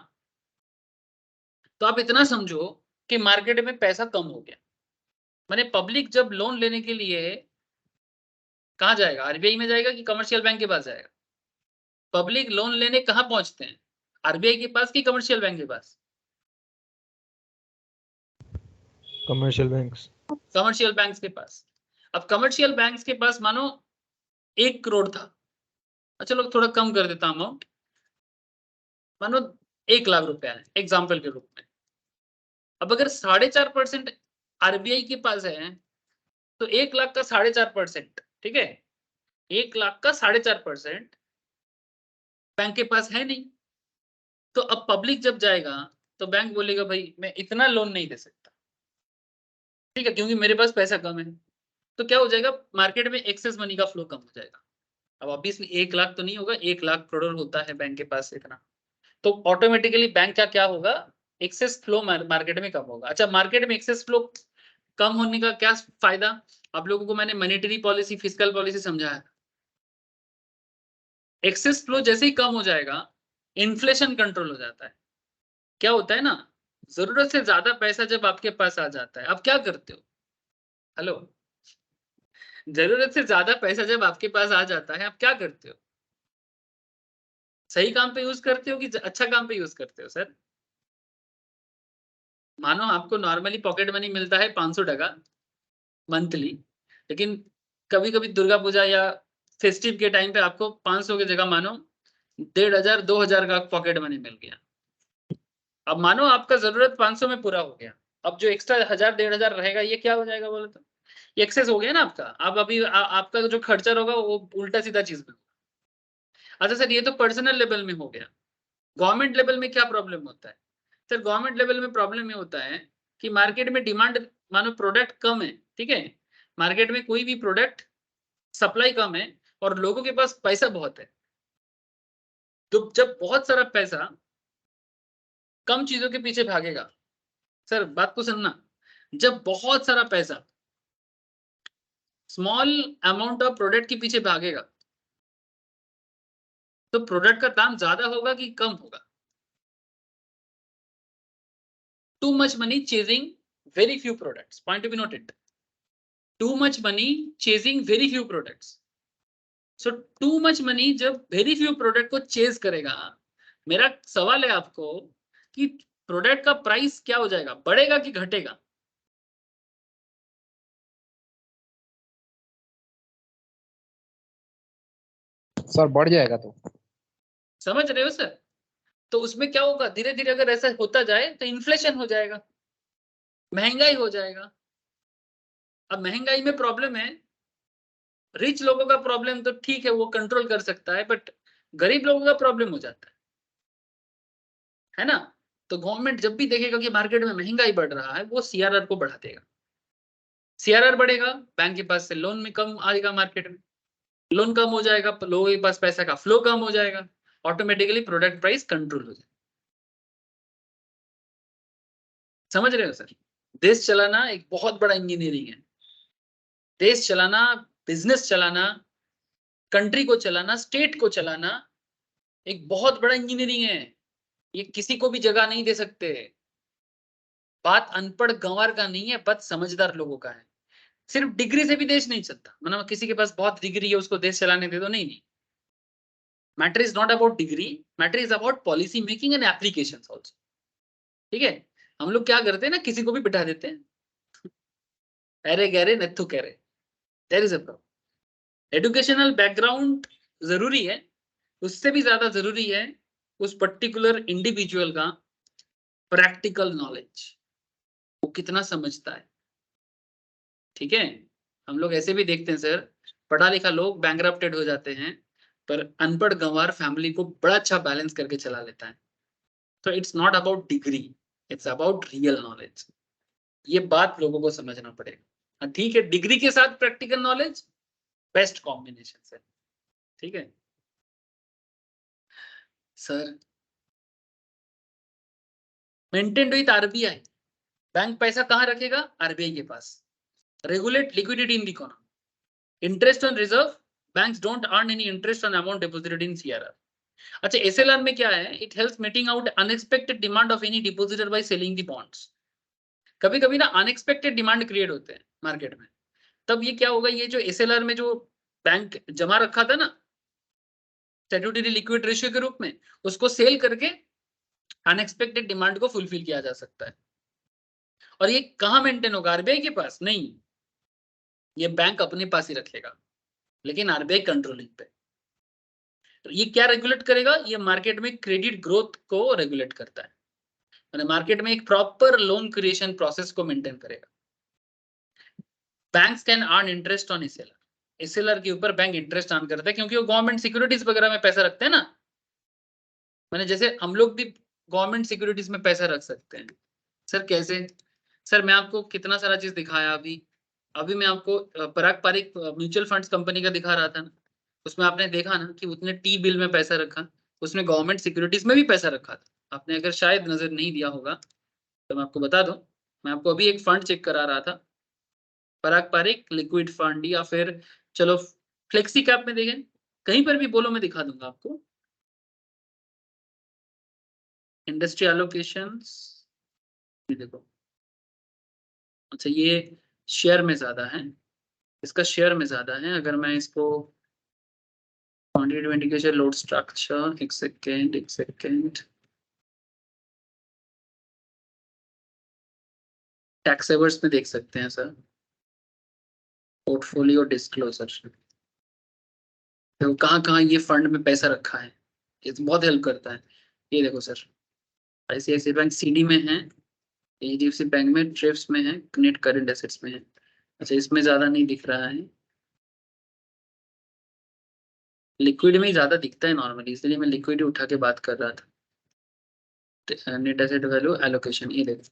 तो आप इतना समझो कि मार्केट में पैसा कम हो गया। माने पब्लिक जब लोन लेने के लिए कहाँ जाएगा, आरबीआई में जाएगा कि कमर्शियल बैंक के पास जाएगा? पब्लिक लोन लेने कहाँ पहुंचते हैं, आरबीआई के पास कि कमर्शियल बैंक के पास? Commercial banks. कमर्शियल बैंक्स के पास। अब कमर्शियल बैंक्स के पास मानो 1 करोड़ था, चलो थोड़ा कम कर देता अमाउंट, मानो 1 लाख रुपया है एग्जाम्पल के रूप में। अब अगर 4.5% आरबीआई के पास है, तो 1 लाख का 4.5%, ठीक है, 1 लाख का 4.5% बैंक के पास है नहीं। तो अब पब्लिक जब जाएगा तो बैंक बोलेगा भाई मैं इतना लोन नहीं दे सकता, ठीक है, क्योंकि मेरे पास पैसा कम है। तो क्या हो जाएगा, मार्केट में एक्सेस मनी का फ्लो कम हो जाएगा। अब ऑब्वियसली 1 लाख तो नहीं होगा, 1 लाख करोड़ होता है बैंक के पास इतना, तो ऑटोमेटिकली बैंक का क्या होगा, एक्सेस फ्लो मार्केट में कम होगा। अच्छा, मार्केट में एक्सेस फ्लो कम होने का क्या फायदा, आप लोगों को मैंने मॉनेटरी पॉलिसी, फिस्कल पॉलिसी समझाया। एक्सेस फ्लो जैसे ही कम हो जाएगा, इन्फ्लेशन कंट्रोल हो जाता है। क्या होता है ना, जरूरत से ज्यादा पैसा जब आपके पास आ जाता है, आप क्या करते हो, हेलो, जरूरत से ज्यादा पैसा जब आपके पास आ जाता है, आप क्या करते हो, सही काम पे यूज करते हो कि अच्छा काम पे यूज करते हो सर? मानो आपको नॉर्मली पॉकेट मनी मिलता है 500 टका मंथली, लेकिन कभी कभी दुर्गा पूजा या फेस्टिव के टाइम पे आपको 500 की जगह मानो 1500 2000 का पॉकेट मनी मिल गया। अब मानो आपका जरूरत 500 में पूरा हो गया, अब जो एक्स्ट्रा 1000 1500 रहेगा ये क्या हो जाएगा बोलो तो, ये एक्सेस हो गया ना आपका। अब अभी आपका जो खर्चा होगा वो उल्टा सीधा चीज में। अच्छा सर, ये तो पर्सनल लेवल में हो गया, गवर्नमेंट लेवल में क्या प्रॉब्लम होता है? सर गवर्नमेंट लेवल में प्रॉब्लम ये होता है कि मार्केट में डिमांड, मानो प्रोडक्ट कम है, ठीक है, मार्केट में कोई भी प्रोडक्ट सप्लाई कम है और लोगों के पास पैसा बहुत है। तो जब बहुत सारा पैसा कम चीजों के पीछे भागेगा, सर बात को सुनना, जब बहुत सारा पैसा स्मॉल अमाउंट ऑफ प्रोडक्ट के पीछे भागेगा, तो प्रोडक्ट का दाम ज्यादा होगा कि कम होगा? Too much money chasing very few products. Point to be noted. Too much money chasing very few products. So too much money जब very few product को चेज करेगा, मेरा सवाल है आपको कि प्रोडक्ट का प्राइस क्या हो जाएगा, बढ़ेगा कि घटेगा? सर बढ़ जाएगा। तो समझ रहे हो सर? तो उसमें क्या होगा, धीरे धीरे अगर ऐसा होता जाए तो इन्फ्लेशन हो जाएगा, महंगाई हो जाएगा। अब महंगाई में प्रॉब्लम है, रिच लोगों का प्रॉब्लम तो ठीक है वो कंट्रोल कर सकता है, बट गरीब लोगों का प्रॉब्लम हो जाता है ना? तो गवर्नमेंट जब भी देखेगा कि मार्केट में महंगाई बढ़ रहा है, वो सीआरआर को बढ़ा देगा। सीआरआर बढ़ेगा, बैंक के पास से लोन में कम आएगा, मार्केट में लोन कम हो जाएगा, लोगों के पास पैसा का फ्लो कम हो जाएगा, ऑटोमेटिकली प्रोडक्ट प्राइस कंट्रोल हो जाएगा। समझ रहे हो सर? देश चलाना एक बहुत बड़ा इंजीनियरिंग है। देश चलाना, बिजनेस चलाना, कंट्री को चलाना, स्टेट को चलाना एक बहुत बड़ा इंजीनियरिंग है। ये किसी को भी जगह नहीं दे सकते। बात अनपढ़ गंवार का नहीं है, बात समझदार लोगों का है। सिर्फ डिग्री से भी देश नहीं चलता, मतलब किसी के पास बहुत डिग्री है उसको देश चलाने दे दो, नहीं नहीं। Matter is not about degree, matter is about policy making and applications also. ठीक है, हम लोग क्या करते हैं ना, किसी को भी बिठा देते हैं, अरे गहरे नथु कह रहे, there is a problem. Educational background जरूरी है, उससे भी ज्यादा जरूरी है उस पर्टिकुलर इंडिविजुअल का प्रैक्टिकल नॉलेज, वो कितना समझता है। ठीक है, हम लोग ऐसे भी देखते हैं सर, पढ़ा लिखा लोग बैंकरप्टेड हो जाते हैं, पर अनपढ़ गंवार फैमिली को बड़ा अच्छा बैलेंस करके चला लेता है। तो it's not about degree, it's about real knowledge. ये बात लोगों को समझना पड़ेगा। ठीक है, डिग्री के साथ प्रैक्टिकल नॉलेज बेस्ट कॉम्बिनेशन है। ठीक है sir, maintained with RBI, bank पैसा कहाँ रखेगा? आरबीआई के पास। Regulate liquidity in the economy, interest on reserve, banks don't earn any interest on amount deposited in CRR. अच्छा, एसएलआर में क्या है? It helps meeting out unexpected demand of any depositor by selling the bonds. कभी कभी ना अनएक्सपेक्टेड डिमांड क्रिएट होते हैं मार्केट में, तब ये क्या होगा, ये जो एसएलआर में जो बैंक जमा रखा था ना स्टैट्यूटरी लिक्विड रेशियो के रूप में, उसको सेल करके अनएक्सपेक्टेड डिमांड को फुलफिल किया जा सकता है। और ये कहां मेंटेन होगा? आरबीआई के पास नहीं, ये बैंक अपने पास ही रखेगा, लेकिन आरबीआई कंट्रोलिंग पे। तो ये क्या रेगुलेट करेगा? ये मार्केट में क्रेडिट ग्रोथ को रेगुलेट करता है, मार्केट में एक प्रॉपर लोन क्रिएशन प्रोसेस को मेंटेन करेगा। Banks can earn interest on SLR, SLR के ऊपर बैंक इंटरेस्ट अर्न करता है, क्योंकि वो गवर्नमेंट सिक्योरिटीज वगैरह में पैसा रखते हैं ना। मैंने जैसे हम लोग भी गवर्नमेंट सिक्योरिटीज में पैसा रख सकते हैं। सर कैसे? सर मैं आपको कितना सारा चीज दिखाया अभी। अभी मैं आपको पराग पारिक म्यूचुअल फंड्स कंपनी का दिखा रहा था ना, उसमें आपने देखा ना कि उसने टी बिल में पैसा रखा, उसने गवर्नमेंट सिक्योरिटीज में भी पैसा रखा था। आपने अगर शायद नजर नहीं दिया होगा तो मैं आपको बता दूं, मैं आपको अभी एक फंड चेक करा रहा था, पारंपरिक लिक्विड फंड, या फिर चलो फ्लेक्सी कैप में देखें, कहीं पर भी बोलो मैं दिखा दूंगा आपको। इंडस्ट्री एलोकेशंस, ये देखो, अच्छा ये शेयर में ज्यादा है, इसका शेयर में ज्यादा है। अगर मैं इसको 2020 के लोड स्ट्रक्चर, एक सेकेंड, टैक्स सेवर्स में देख सकते हैं सर, पोर्टफोलियो डिस्क्लोजर, देखो कहाँ कहाँ ये फंड में पैसा रखा है, ये तो बहुत हेल्प करता है। ये देखो सर, आईसीआईसीआई बैंक सीडी में है, एचडीएफसी बैंक में ट्रिप्स में है, नेट करंट एसेट्स में है। अच्छा इसमें ज्यादा नहीं दिख रहा है, लिक्विड में ही ज्यादा दिखता है नॉर्मली, इसलिए मैं लिक्विड उठा के बात कर रहा था। नेट एसेट वैल्यू एलोकेशन, ये देखो,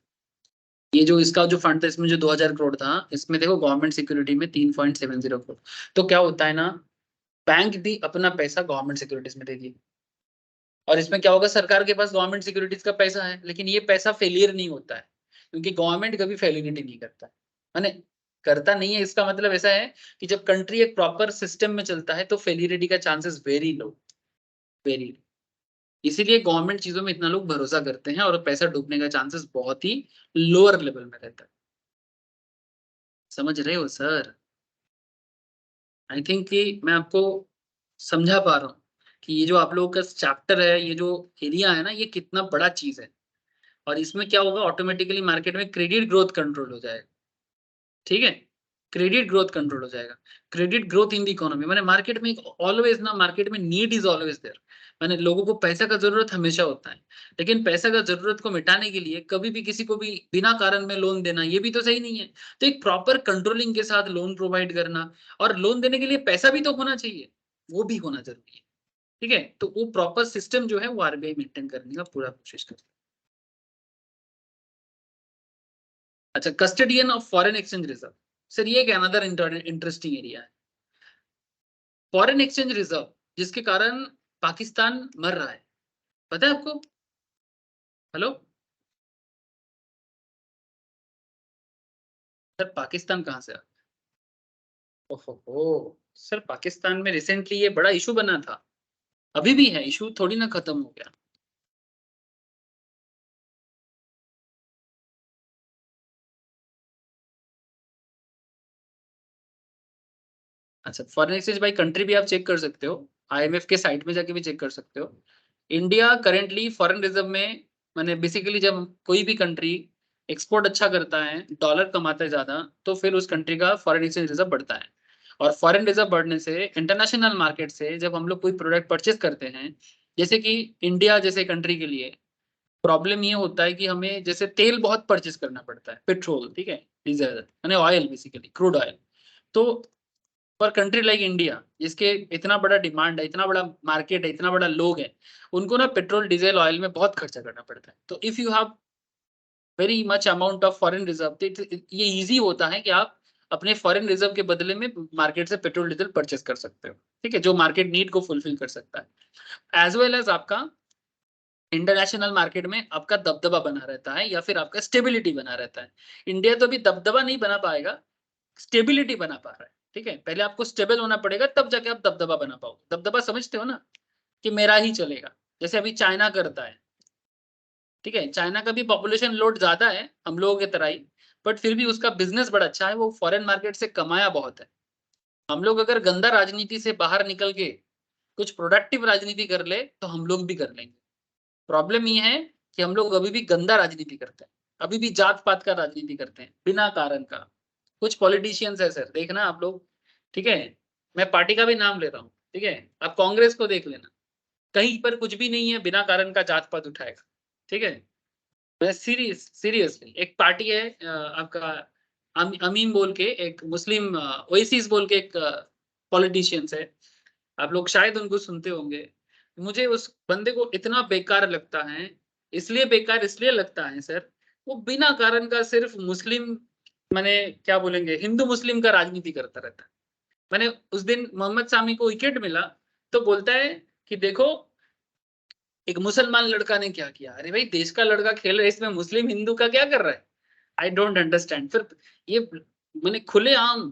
ये जो इसका जो फंड था इसमें जो 2000 करोड़ था, इसमें देखो गवर्नमेंट सिक्योरिटी में 3.70 करोड़। तो क्या होता है ना, बैंक भी अपना पैसा गवर्नमेंट सिक्योरिटीज में देगी, और इसमें क्या होगा, सरकार के पास गवर्नमेंट सिक्योरिटीज का पैसा है, लेकिन ये पैसा फेलियर नहीं होता है, क्योंकि गवर्नमेंट कभी फेलियरिटी नहीं करता है, करता नहीं है। इसका मतलब ऐसा है कि जब कंट्री एक प्रॉपर सिस्टम में चलता है तो फेलियरिटी का चांसेस वेरी लो, वेरी। इसीलिए गवर्नमेंट चीजों में इतना लोग भरोसा करते हैं और पैसा डूबने का चांसेस बहुत ही लोअर लेवल में रहता है। समझ रहे हो सर? आई थिंक कि मैं आपको समझा पा रहा हूँ कि ये जो आप लोगों का चैप्टर है, ये जो एरिया है ना, ये कितना बड़ा चीज है, और इसमें क्या होगा, ऑटोमेटिकली मार्केट में क्रेडिट ग्रोथ कंट्रोल हो जाएगा। ठीक है, क्रेडिट ग्रोथ कंट्रोल हो जाएगा, credit growth in the economy, मैंने मार्केट में ऑलवेज ना, मार्केट में नीड इज ऑलवेज देयर, मैंने लोगों को पैसा का जरूरत हमेशा होता है, लेकिन पैसा का जरूरत को मिटाने के लिए कभी भी किसी को भी बिना कारण में लोन देना ये भी तो सही नहीं है। तो एक प्रॉपर कंट्रोलिंग के साथ लोन प्रोवाइड करना, और लोन देने के लिए पैसा भी तो होना चाहिए, वो भी होना जरूरी है। ठीक है, तो वो प्रॉपर सिस्टम जो है वो आरबीआई मेंटेन करने का पूरा कोशिश करता है। अच्छा, custodian of foreign exchange reserve, sir ये एक अनदर इंटरेस्टिंग एरिया है, फॉरेन एक्सचेंज रिजर्व, जिसके कारण पाकिस्तान मर रहा है, पता है आपको? हेलो सर, पाकिस्तान कहाँ से आ? ओहो सर, पाकिस्तान में रिसेंटली ये बड़ा इशू बना था, अभी भी है इशू, थोड़ी ना खत्म हो गया। अच्छा, फॉरेन एक्सचेंज बाई कंट्री भी आप चेक कर सकते हो, आईएमएफ के साइट में जाके भी चेक कर सकते हो। इंडिया करेंटली फॉरेन रिजर्व में, मैंने बेसिकली जब कोई भी कंट्री एक्सपोर्ट अच्छा करता है, डॉलर कमाता है ज्यादा, तो फिर उस कंट्री का फॉरेन एक्सचेंज रिजर्व बढ़ता है, और फॉरेन रिजर्व बढ़ने से इंटरनेशनल मार्केट से जब हम लोग कोई प्रोडक्ट परचेस करते हैं, जैसे कि इंडिया जैसे कंट्री के लिए प्रॉब्लम ये होता है कि हमें जैसे तेल बहुत परचेस करना पड़ता है, पेट्रोल, ठीक है, डीजल यानी ऑयल, बेसिकली क्रूड ऑयल। तो फॉर कंट्री लाइक इंडिया, जिसके इतना बड़ा डिमांड है, इतना बड़ा मार्केट है, इतना बड़ा लोग है, उनको ना पेट्रोल डीजल ऑयल में बहुत खर्चा करना पड़ता है। तो if you have very much amount of foreign reserve, ये इजी होता है कि आप अपने फॉरेन रिजर्व के बदले में मार्केट से पेट्रोल डीजल परचेस कर सकते हो, ठीक है, जो मार्केट नीड को फुलफिल कर सकता है, एज वेल एज आपका इंटरनेशनल मार्केट में आपका दबदबा बना रहता है, या फिर आपका स्टेबिलिटी बना रहता है। इंडिया तो अभी दबदबा नहीं बना पाएगा, स्टेबिलिटी बना पा रहा है। ठीक है, पहले आपको स्टेबल होना पड़ेगा, तब जाके आप दबदबा बना पाओगे। दबदबा समझते हो ना, कि मेरा ही चलेगा, जैसे अभी चाइना करता है। ठीक है, चाइना का भी पॉपुलेशन लोड ज्यादा है हम लोगों की तरह ही, बट फिर भी उसका बिजनेस बड़ा अच्छा है, वो फॉरेन मार्केट से कमाया बहुत है। हम लोग अगर गंदा राजनीति से बाहर निकल के कुछ प्रोडक्टिव राजनीति कर ले तो हम लोग भी कर लेंगे। प्रॉब्लम ये है कि हम लोग अभी भी गंदा राजनीति करते हैं, अभी भी जात पात का राजनीति करते हैं बिना कारण का। कुछ पॉलिटिशियंस है सर, देखना आप लोग, ठीक है, मैं पार्टी का भी नाम ले रहा हूँ, ठीक है, आप कांग्रेस को देख लेना, कहीं पर कुछ भी नहीं है बिना कारण का जात पात उठाएगा। ठीक है, मैं सीरियसली, एक पार्टी है आपका अमीन बोल के, एक मुस्लिम ओएसिस बोल के एक पॉलिटिशियंस है, आप लोग शायद उनको सुनते होंगे। मुझे उस बंदे को इतना बेकार लगता है, इसलिए बेकार इसलिए लगता है सर, वो बिना कारण का सिर्फ मुस्लिम, मैंने क्या बोलेंगे, हिंदू मुस्लिम का राजनीति करता रहता है। मैंने उस दिन मोहम्मद सामी को विकेट मिला तो बोलता है कि देखो एक मुसलमान लड़का ने क्या किया, अरे भाई देश का लड़का खेल रहा है, इसमें मुस्लिम हिंदू का क्या कर रहा है? I don't understand. फिर ये मैंने खुलेआम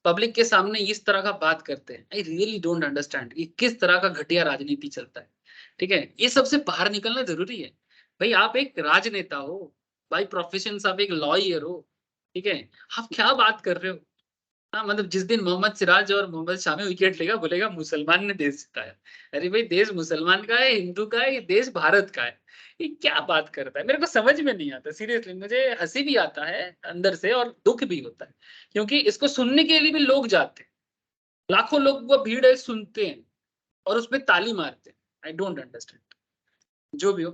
पब्लिक के सामने इस तरह का बात करते हैं, आई रियली डोंट अंडरस्टैंड ये किस तरह का घटिया राजनीति चलता है। ठीक है, ये सबसे बाहर निकलना जरूरी है। भाई आप एक राजनेता हो, बाई प्रोफेशन आप एक लॉयर हो, ठीक है, आप क्या बात कर रहे हो? हाँ, मतलब जिस दिन मोहम्मद सिराज और मोहम्मद शामी विकेट लेगा बोलेगा मुसलमान ने देश जिताया। अरे भाई देश मुसलमान का है, हिंदू का है, ये देश भारत का है। ये क्या बात करता है, मेरे को समझ में नहीं आता सीरियसली। मुझे हंसी भी आता है अंदर से और दुख भी होता है, क्योंकि इसको सुनने के लिए भी लोग जाते हैं, लाखों लोग वो भीड़ है सुनते हैं और उसमें ताली मारते हैं। I don't understand. जो भी हो,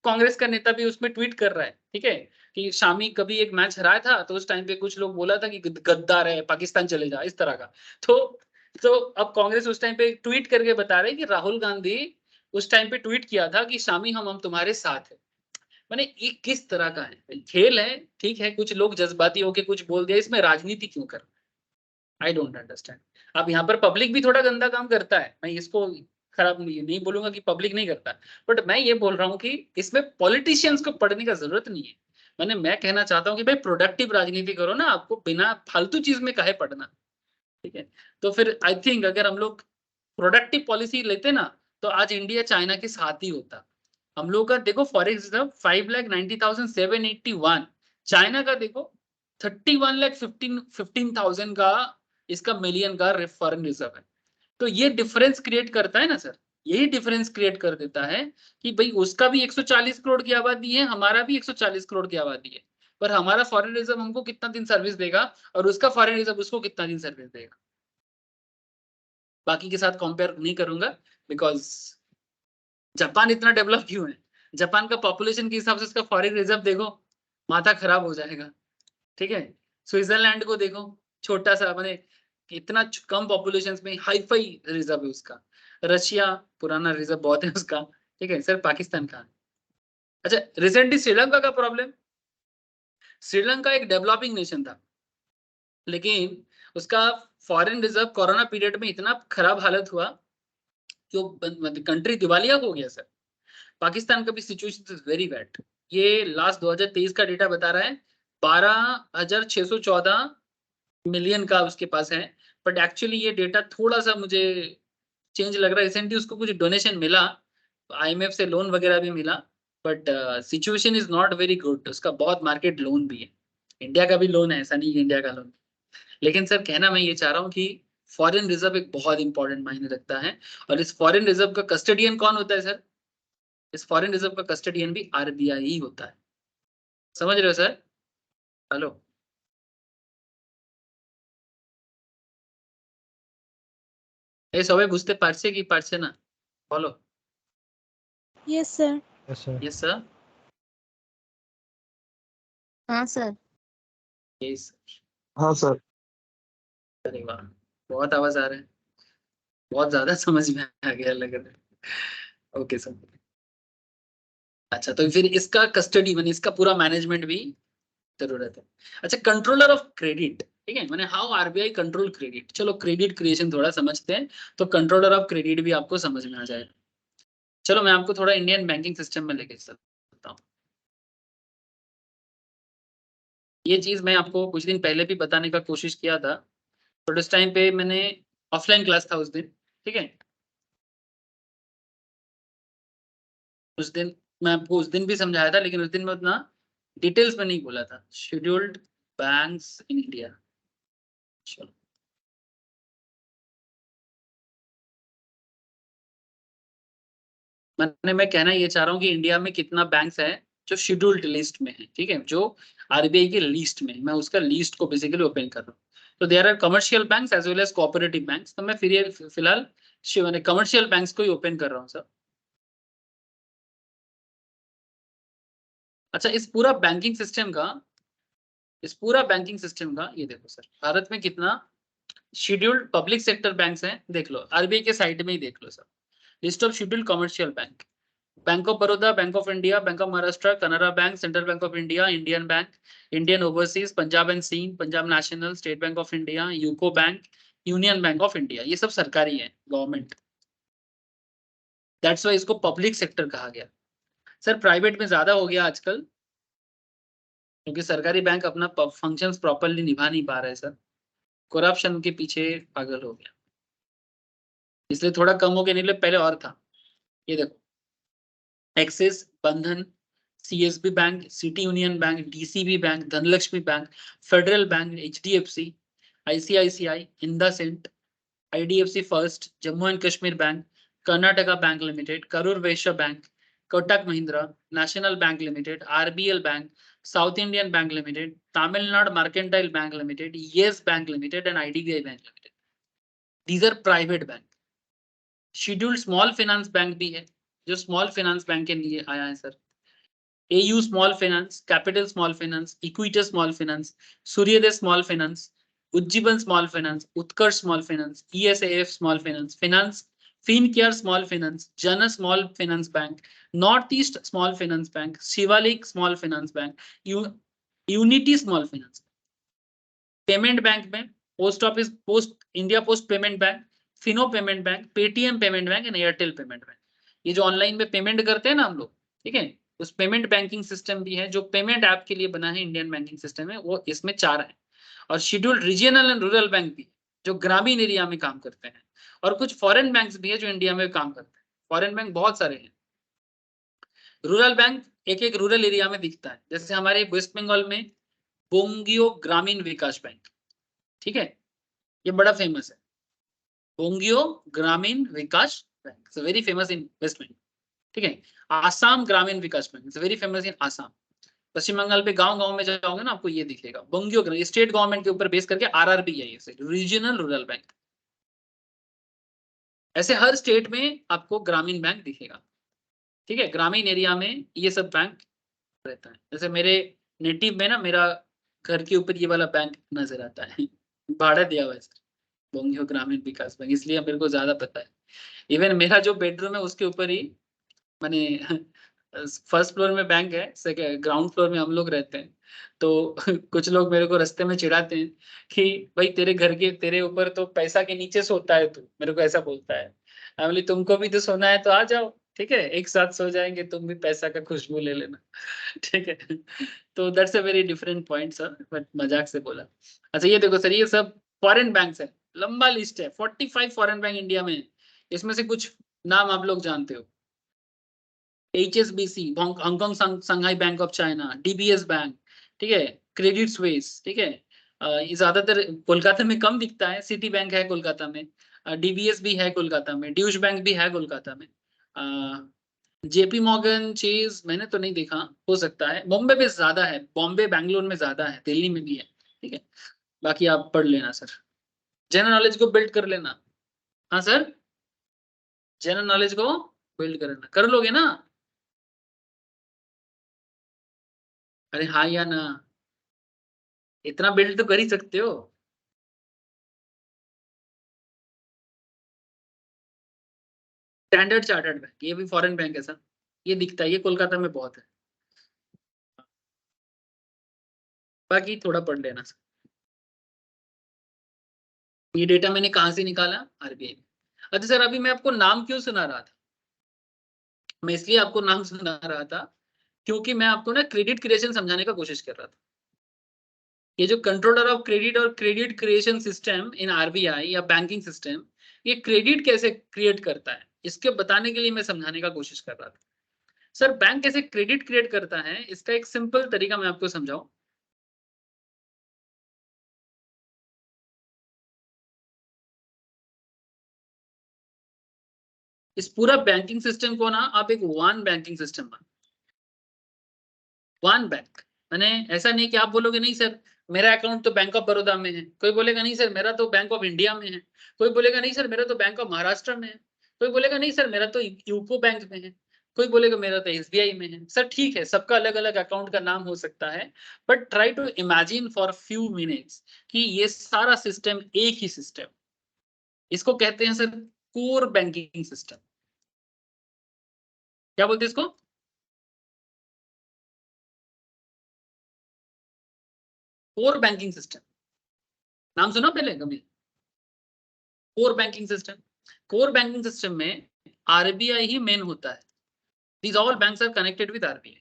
कांग्रेस का नेता भी उसमें ट्वीट कर रहा है, ठीक है, कि शामी कभी एक मैच हराया था तो उस टाइम पे कुछ लोग बोला था कि गद्दार है, पाकिस्तान चले जा, इस तरह का। तो अब कांग्रेस उस टाइम पे ट्वीट करके बता रहे कि राहुल गांधी उस टाइम पे ट्वीट किया था कि शामी हम तुम्हारे साथ है। माने ये किस तरह का है खेल है? ठीक है, कुछ लोग जज्बाती होके कुछ बोल दिया, इसमें राजनीति क्यों कर? I don't understand. अब यहाँ पर पब्लिक भी थोड़ा गंदा काम करता है, मैं इसको खराब नहीं बोलूंगा कि पब्लिक नहीं करता, बट मैं ये बोल रहा हूँ कि इसमें पॉलिटिशियंस को पढ़ने का जरूरत नहीं है। मैं कहना चाहता हूँ कि भाई प्रोडक्टिव राजनीति करो ना, आपको बिना फालतू चीज में काहे पढ़ना। ठीक है, तो फिर आई थिंक अगर हम लोग प्रोडक्टिव पॉलिसी लेते ना तो आज इंडिया चाइना के साथ ही होता। हम लोग का देखो फॉरेक्स रिजर्व 5,90,781, चाइना का देखो 31,15,000 का इसका मिलियन का फॉरेन रिजर्व है। तो ये डिफरेंस क्रिएट करता है ना सर, यही डिफरेंस क्रिएट कर देता है कि भाई उसका भी 140 करोड़ की आबादी है, हमारा भी 140 करोड़ की आबादी है, पर हमारा फॉरेन रिजर्व हमको कितना दिन सर्विस देगा और उसका फॉरेन रिजर्व उसको कितना दिन सर्विस देगा। बाकी के साथ कंपेयर नहीं करूंगा, बिकॉज जापान इतना डेवलप क्यों है? जापान का पॉपुलेशन के हिसाब से उसका फॉरेन रिजर्व देखो, माथा खराब हो जाएगा। ठीक है, स्विट्जरलैंड को देखो, छोटा सा, मैंने इतना कम पॉपुलेशन में हाई फाई रिजर्व है उसका। रशिया पुराना रिजर्व बहुत है उसका। ठीक है सर, पाकिस्तान का। अच्छा, रिसेंटली श्रीलंका का प्रॉब्लम, श्रीलंका एक डेवलपिंग नेशन था, लेकिन उसका फॉरेन रिजर्व कोरोना पीरियड में इतना खराब हालत हुआ कि कंट्री दिवालिया हो गया सर। पाकिस्तान का भी सिचुएशन इज वेरी बैड। ये लास्ट 2023 का डेटा बता रहा है 12,614 मिलियन का उसके पास है, बट एक्चुअली ये डेटा थोड़ा सा मुझे चेंज लग रहा है। रिसेंटली उसको कुछ डोनेशन मिला, IMF से लोन वगैरह भी मिला, but situation is not very good. उसका बहुत मार्केट लोन भी है, इंडिया का भी लोन है, ऐसा नहीं इंडिया का लोन। लेकिन सर कहना मैं ये चाह रहा हूँ कि फॉरेन रिजर्व एक बहुत इंपॉर्टेंट मायने रखता है, और इस फॉरेन रिजर्व का कस्टडियन कौन होता है सर? इस फॉरेन रिजर्व का कस्टडियन भी RBI ही होता है। समझ रहे हो सर? हेलो, এই সবাই বুঝতে পারছে কি পারছে না বলো? Yes, sir. Yes, sir. Yes sir. हाँ सर। यस हाँ सर। अरे वाह, बहुत आवाज आ रहा है, बहुत ज्यादा समझ में आ गया लग रहा है। Okay sir. अच्छा, तो फिर इसका कस्टडी मैंने इसका पूरा मैनेजमेंट भी जरूरत है। अच्छा, कंट्रोलर ऑफ क्रेडिट, ठीक है, मैंने हाउ RBI कंट्रोल क्रेडिट। चलो क्रेडिट क्रिएशन थोड़ा समझते हैं, तो कंट्रोलर ऑफ क्रेडिट भी आपको समझ में आ जाएगा। चलो मैं आपको थोड़ा इंडियन बैंकिंग सिस्टम में लेके चलता हूँ। ये चीज मैं आपको कुछ दिन पहले भी बताने का कोशिश किया था, बट उस टाइम पे मैंने ऑफलाइन क्लास था उस दिन। ठीक है, उस दिन मैं आपको उस दिन भी समझाया था, लेकिन उस दिन में उतना डिटेल्स में नहीं बोला था। Scheduled banks in India. चलो मैं कहना ये चाह रहा हूँ कि इंडिया में कितना बैंक्स है जो शेड्यूल्ड लिस्ट में है, ठीक है, जो RBI के लिस्ट में, मैं उसका लिस्ट को बेसिकली ओपन कर रहा हूँ। तो there are commercial banks as well as cooperative banks. तो मैं फिर फिलहाल कमर्शियल बैंक्स को ही ओपन कर रहा हूँ सर। अच्छा, इस पूरा बैंकिंग सिस्टम का ये देखो सर, भारत में कितना शेड्यूल्ड पब्लिक सेक्टर बैंक्स हैं देख लो, RBI के साइड में ही देख लो sir. List of scheduled commercial bank, bank of Baroda, bank of India, bank of Maharashtra, Canara bank, central bank of India, Indian bank, Indian overseas, Punjab and Sindh, Punjab national, state bank of India, UCO bank, union bank of India. ये सब सरकारी है, गवर्नमेंट। दैट्स वाई इसको पब्लिक सेक्टर कहा गया। सर प्राइवेट में ज्यादा हो गया आजकल, क्योंकि सरकारी बैंक अपना फंक्शंस प्रॉपरली निभा नहीं पा रहे सर, करप्शन के पीछे पागल हो गया, इसलिए थोड़ा कम हो गया, नहीं पहले और था। ये देखो Axis, Bandhan, CSB bank, city union bank, DCB bank, Dhanlaxmi bank, federal bank, HDFC, ICICI, IndusInd, IDFC first, Jammu and Kashmir bank, Karnataka bank limited, Karur Vysya bank, Kotak Mahindra, national bank limited, RBL bank, south Indian bank limited, Tamil Nadu mercantile bank limited, yes bank limited and IDBI bank limited. These are private bank. Scheduled small finance bank भी है, जो स्मॉल फाइनेंस बैंक के लिए आया है sir. AU small finance, capital small finance, equity small finance, Suryoday small finance, Ujjivan small finance, Utkarsh small finance, ESAF small finance, finance Fincare small finance, Jana small finance bank, north east small finance bank, Shivalik small finance bank, unity small finance. Payment bank में post office, post India post payment bank, Fino payment bank, Paytm payment bank and Airtel payment bank. ये जो ऑनलाइन में पेमेंट करते हैं ना हम लोग, ठीक है, उस पेमेंट बैंकिंग सिस्टम भी है जो पेमेंट ऐप के लिए बना है, इंडियन बैंकिंग सिस्टम है वो, इसमें 4 है। और scheduled regional and rural bank भी जो ग्रामीण एरिया में काम करते हैं, और कुछ फॉरेन बैंक्स भी है जो इंडिया में काम करते हैं। फॉरेन बैंक बहुत सारे हैं। रूरल बैंक एक एक रूरल एरिया में दिखता है, जैसे हमारे वेस्ट बंगाल में बोंगियो ग्रामीण विकास बैंक, ठीक है, ये बड़ा फेमस है, Bangiya Gramin Vikash bank, very famous in west Bengal, ठीक है। Assam Gramin Vikash bank, very famous in Assam. Paschim Bengal पे गांव गांव में जाओगे ना, आपको ये दिखेगा बोंगियो, स्टेट गवर्नमेंट के ऊपर बेस करके आरआरबी है, ये रीजनल रूरल बैंक। ऐसे हर स्टेट में आपको ग्रामीण बैंक दिखेगा, ठीक है। ग्रामीण एरिया में ये सब बैंक रहता है। जैसे मेरे नेटिव में ना, मेरा घर के ऊपर ये वाला बैंक नजर आता है, भाड़ा दिया हुआ है सर, बोंगियो ग्रामीण विकास बैंक, इसलिए मेरे को ज्यादा पता है। इवन मेरा जो बेडरूम है उसके ऊपर ही मैंने फर्स्ट फ्लोर में बैंक है, सेकंड ग्राउंड फ्लोर में हम लोग रहते हैं। तो कुछ लोग मेरे को रास्ते में चिढ़ाते हैं कि भाई तेरे घर के, तेरे ऊपर तो पैसा के नीचे सोता है तू, मेरे को ऐसा बोलता है। बोली तुमको भी तो सोना है तो आ जाओ, ठीक है, एक साथ सो जाएंगे, तुम भी पैसा का खुशबू ले लेना। ठीक है, तो that's a very different point sir, but मजाक से बोला। अच्छा ये देखो सर, ये सब फॉरेन बैंक्स है, लंबा लिस्ट है, 45 फॉरेन बैंक इंडिया में। इसमें से कुछ नाम आप लोग जानते हो, HSBC, Hong Kong Shanghai bank of China, DBS bank, ठीक है, क्रेडिट स्विस, ठीक है। ये ज्यादातर कोलकाता में कम दिखता है, सिटी बैंक है कोलकाता में, DBS भी है कोलकाता में, ड्यूश बैंक भी है कोलकाता में, JP मॉर्गन चेज मैंने तो नहीं देखा, हो सकता है। बॉम्बे में ज्यादा है, बॉम्बे बैंगलोर में ज्यादा है, दिल्ली में भी है, ठीक है। बाकी आप पढ़ लेना सर, जनरल नॉलेज को बिल्ड कर लेना। हाँ सर, जनरल नॉलेज को बिल्ड करना, कर लोगे ना? अरे हाँ या ना, इतना बिल्ड तो कर ही सकते हो। स्टैंडर्ड चार्टर्ड बैंक, ये भी फॉरेन बैंक है सर, ये दिखता है, ये कोलकाता में बहुत है। बाकी थोड़ा पढ़ लेना सर। ये डेटा मैंने कहाँ से निकाला? आरबीआई में। अच्छा सर, अभी मैं आपको नाम क्यों सुना रहा था? मैं इसलिए आपको नाम सुना रहा था क्योंकि मैं आपको ना क्रेडिट क्रिएशन समझाने का कोशिश कर रहा था। ये जो कंट्रोलर ऑफ क्रेडिट और credit creation system in RBI या बैंकिंग सिस्टम, ये क्रेडिट कैसे क्रिएट करता है, इसके बताने के लिए मैं समझाने का कोशिश कर रहा था। सर बैंक कैसे क्रेडिट क्रिएट करता है, इसका एक सिंपल तरीका मैं आपको समझाऊं। इस पूरा बैंकिंग सिस्टम को ना आप एक वन बैंकिंग सिस्टम मान, वन बैंक। मैंने ऐसा नहीं कि आप बोलोगे नहीं सर मेरा अकाउंट तो बैंक ऑफ बड़ौदा में है, कोई बोलेगा नहीं सर मेरा तो बैंक ऑफ इंडिया में है, कोई बोलेगा नहीं सर मेरा तो बैंक ऑफ महाराष्ट्र में है, कोई बोलेगा नहीं सर मेरा तो यूको बैंक में है, कोई बोलेगा मेरा तो SBI में है। सर ठीक है, सबका अलग अलग अकाउंट का नाम हो सकता है, but try to imagine for few minutes कि ये सारा सिस्टम एक ही सिस्टम, इसको कहते हैं सर कोर बैंकिंग सिस्टम। क्या बोलते हैं इसको? कोर बैंकिंग सिस्टम, नाम सुना पहले कभी? Core banking system. Core banking system में आरबीआई ही मेन होता है। These all banks are connected with RBI.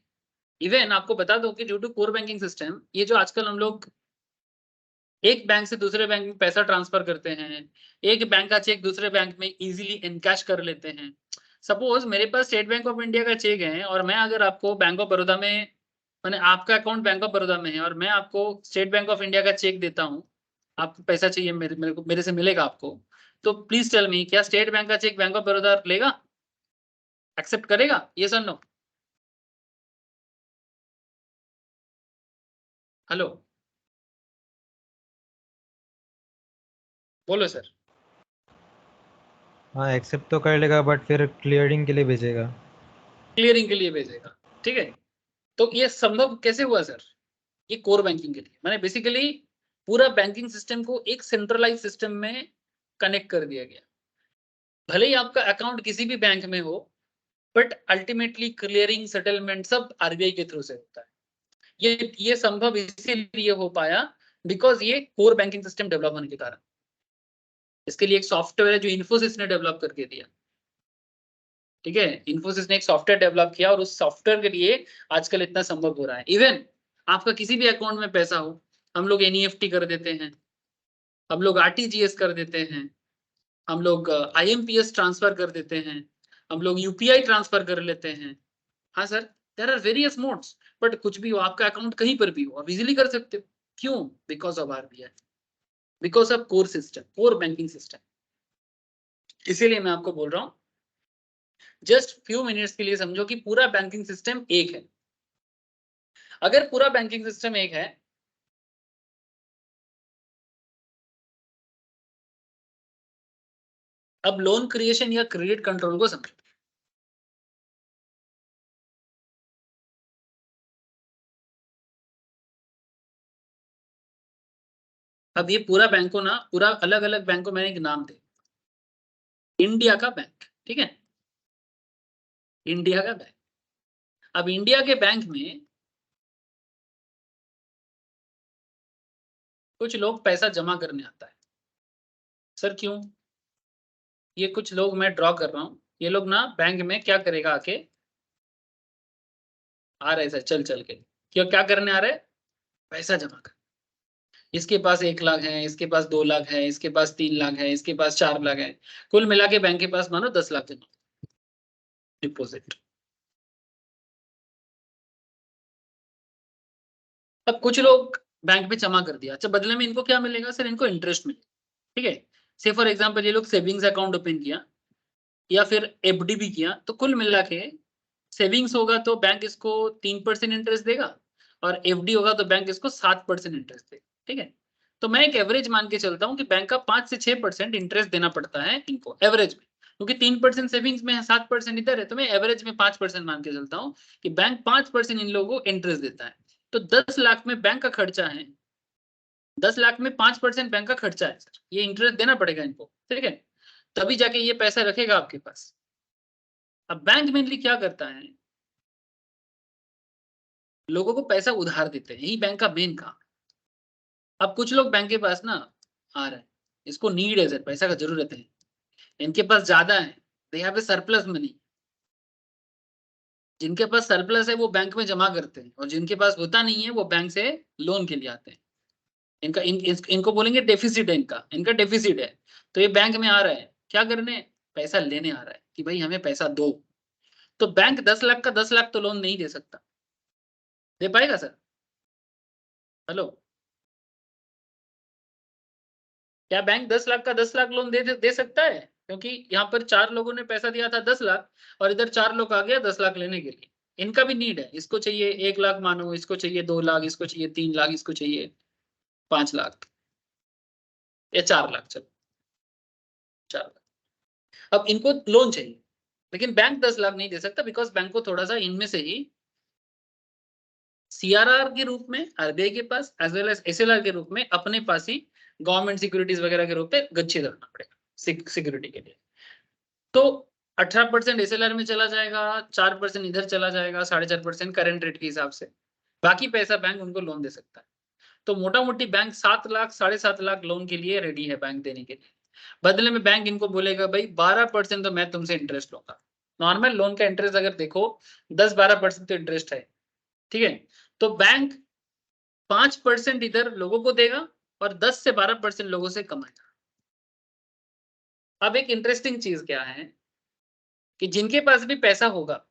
Even आपको बता दो कि due to core banking system, ये जो आजकल हम लोग एक बैंक से दूसरे बैंक में पैसा ट्रांसफर करते हैं, एक बैंक का चेक दूसरे बैंक में इजीली इनकैश कर लेते हैं। सपोज मेरे पास स्टेट बैंक ऑफ इंडिया का चेक है और मैं अगर आपको बैंक ऑफ बड़ौदा में, मैंने आपका अकाउंट बैंक ऑफ बड़ौदा में है और मैं आपको स्टेट बैंक ऑफ इंडिया का चेक देता हूँ, आपको पैसा चाहिए, मेरे से मिलेगा आपको, तो प्लीज टेल मी, क्या स्टेट बैंक का चेक बैंक ऑफ बड़ौदा लेगा, एक्सेप्ट करेगा? यस और नो? हेलो, बोलो सर। हाँ एक्सेप्ट तो कर लेगा बट फिर क्लियरिंग के लिए भेजेगा। क्लियरिंग के लिए भेजेगा, ठीक है। तो ये संभव कैसे हुआ सर? ये कोर बैंकिंग के लिए, मैंने बेसिकली पूरा बैंकिंग सिस्टम को एक सेंट्रलाइज सिस्टम में कनेक्ट कर दिया गया। भले ही आपका अकाउंट किसी भी बैंक में हो, बट अल्टीमेटली क्लियरिंग सेटलमेंट सब आरबीआई के थ्रू से होता है। ये संभव इसीलिए हो पाया बिकॉज ये कोर बैंकिंग सिस्टम डेवलप होने के कारण। इसके लिए एक सॉफ्टवेयर है जो इन्फोसिस ने डेवलप करके दिया, ठीक है। इन्फोसिस ने एक सॉफ्टवेयर डेवलप किया और उस सॉफ्टवेयर के लिए आजकल इतना संभव हो रहा है। इवन आपका किसी भी अकाउंट में पैसा हो, हम लोग एनईएफटी कर देते हैं, हम लोग आरटीजीएस कर देते हैं, हम लोग आईएमपीएस ट्रांसफर कर देते हैं, हम लोग यूपीआई ट्रांसफर कर लेते हैं। हाँ sir, there are various modes, but कुछ भी हो, आपका अकाउंट कहीं पर भी हो, आप इजीली कर सकते हो। क्यों? Because of RBI, because of core system, core banking system. इसीलिए मैं आपको बोल रहा हूं, जस्ट फ्यू मिनट्स के लिए समझो कि पूरा बैंकिंग सिस्टम एक है। अगर पूरा बैंकिंग सिस्टम एक है, अब लोन क्रिएशन या क्रेडिट कंट्रोल को समझो। अब ये पूरा बैंक को ना, पूरा अलग अलग बैंक को मैंने एक नाम दे, इंडिया का बैंक, ठीक है, इंडिया का बैंक। अब इंडिया के बैंक में कुछ लोग पैसा जमा करने आता है। सर क्यों? ये कुछ लोग मैं ड्रॉ कर रहा हूं, ये लोग ना बैंक में क्या करेगा, आके आ रहे सर चल चल के, क्यों क्या करने आ रहे? पैसा जमा कर। इसके पास 1 लाख है, इसके पास 2 लाख है, इसके पास 3 लाख है, इसके पास 4 लाख है, कुल मिला के बैंक के पास मानो 10 लाख जमा डिपोजिट। अब कुछ लोग बैंक में जमा कर दिया, अच्छा बदले में इनको क्या मिलेगा सर? इनको इंटरेस्ट मिलेगा, ठीक है। से फॉर एग्जांपल ये लोग सेविंग्स अकाउंट ओपन किया या फिर एफडी भी किया, तो कुल मिला के सेविंग्स होगा तो बैंक इसको 3% इंटरेस्ट देगा और एफडी होगा तो बैंक इसको 7% इंटरेस्ट देगा, ठीक है। तो मैं एक एवरेज मान के चलता हूँ कि बैंक का 5 से 6% इंटरेस्ट देना पड़ता है इनको एवरेज में, क्योंकि 3% सेविंग्स में है, 7% इधर है, तो मैं एवरेज में 5% मान के चलता हूँ कि बैंक 5% इन लोगों को इंटरेस्ट देता है। तो 10 लाख में बैंक का खर्चा है, 10 लाख में 5% बैंक का खर्चा है सर, ये इंटरेस्ट देना पड़ेगा इनको, ठीक है, तभी जाके ये पैसा रखेगा आपके पास। अब बैंक मेनली क्या करता है, लोगों को पैसा उधार देते हैं, यही बैंक का मेन काम। अब कुछ लोग बैंक के पास ना आ रहे हैं, इसको नीड है सर, पैसा का जरूरत है, इनके पास ज्यादा है, they have a surplus money. जिनके पास सरप्लस है वो बैंक में जमा करते हैं और जिनके पास होता नहीं है वो बैंक से लोन के लिए आते हैं। इनको बोलेंगे डेफिसिट है, इनका डेफिसिट है, तो ये बैंक में आ रहा है क्या करने? पैसा लेने आ रहा है कि भाई हमें पैसा दो। तो बैंक 10 लाख का 10 लाख तो लोन नहीं दे सकता, दे पाएगा सर? हेलो, क्या बैंक 10 लाख का 10 लाख लोन दे सकता है? क्योंकि यहाँ पर 4 लोगों ने पैसा दिया था 10 लाख और इधर 4 लोग आ गया 10 लाख लेने के लिए। इनका भी नीड है, इसको चाहिए 1 लाख मानो, इसको चाहिए 2 लाख, इसको चाहिए 3 लाख, इसको चाहिए 5 लाख या 4 लाख, चलो 4 लाख। अब इनको लोन चाहिए, लेकिन बैंक 10 लाख नहीं दे सकता बिकॉज बैंक को थोड़ा सा इनमें से ही सीआरआर के रूप में आरबीआई के पास एज वेल एज एसएलआर के रूप में अपने पास ही गवर्नमेंट सिक्योरिटीज वगैरह के रूप में गच्छे रखना पड़ेगा सिक्योरिटी के लिए। तो 18% एसएलआर में चला जाएगा, 4% इधर चला जाएगा, 4.5% करंट रेट के हिसाब से, बाकी पैसा बैंक उनको लोन दे सकता है। तो मोटा मोटी बैंक 7 लाख 7.5 लाख लोन के लिए रेडी है बैंक देने के लिए। बदले में बैंक इनको बोलेगा भाई 12% तो मैं तुमसे इंटरेस्ट लूंगा। नॉर्मल लोन का इंटरेस्ट अगर देखो 10-12% तो इंटरेस्ट है, ठीक है। तो बैंक 5% इधर लोगों को देगा और 10 से 12% लोगों से कमाएगा। अब एक इंटरेस्टिंग चीज क्या है कि जिनके पास भी पैसा होगा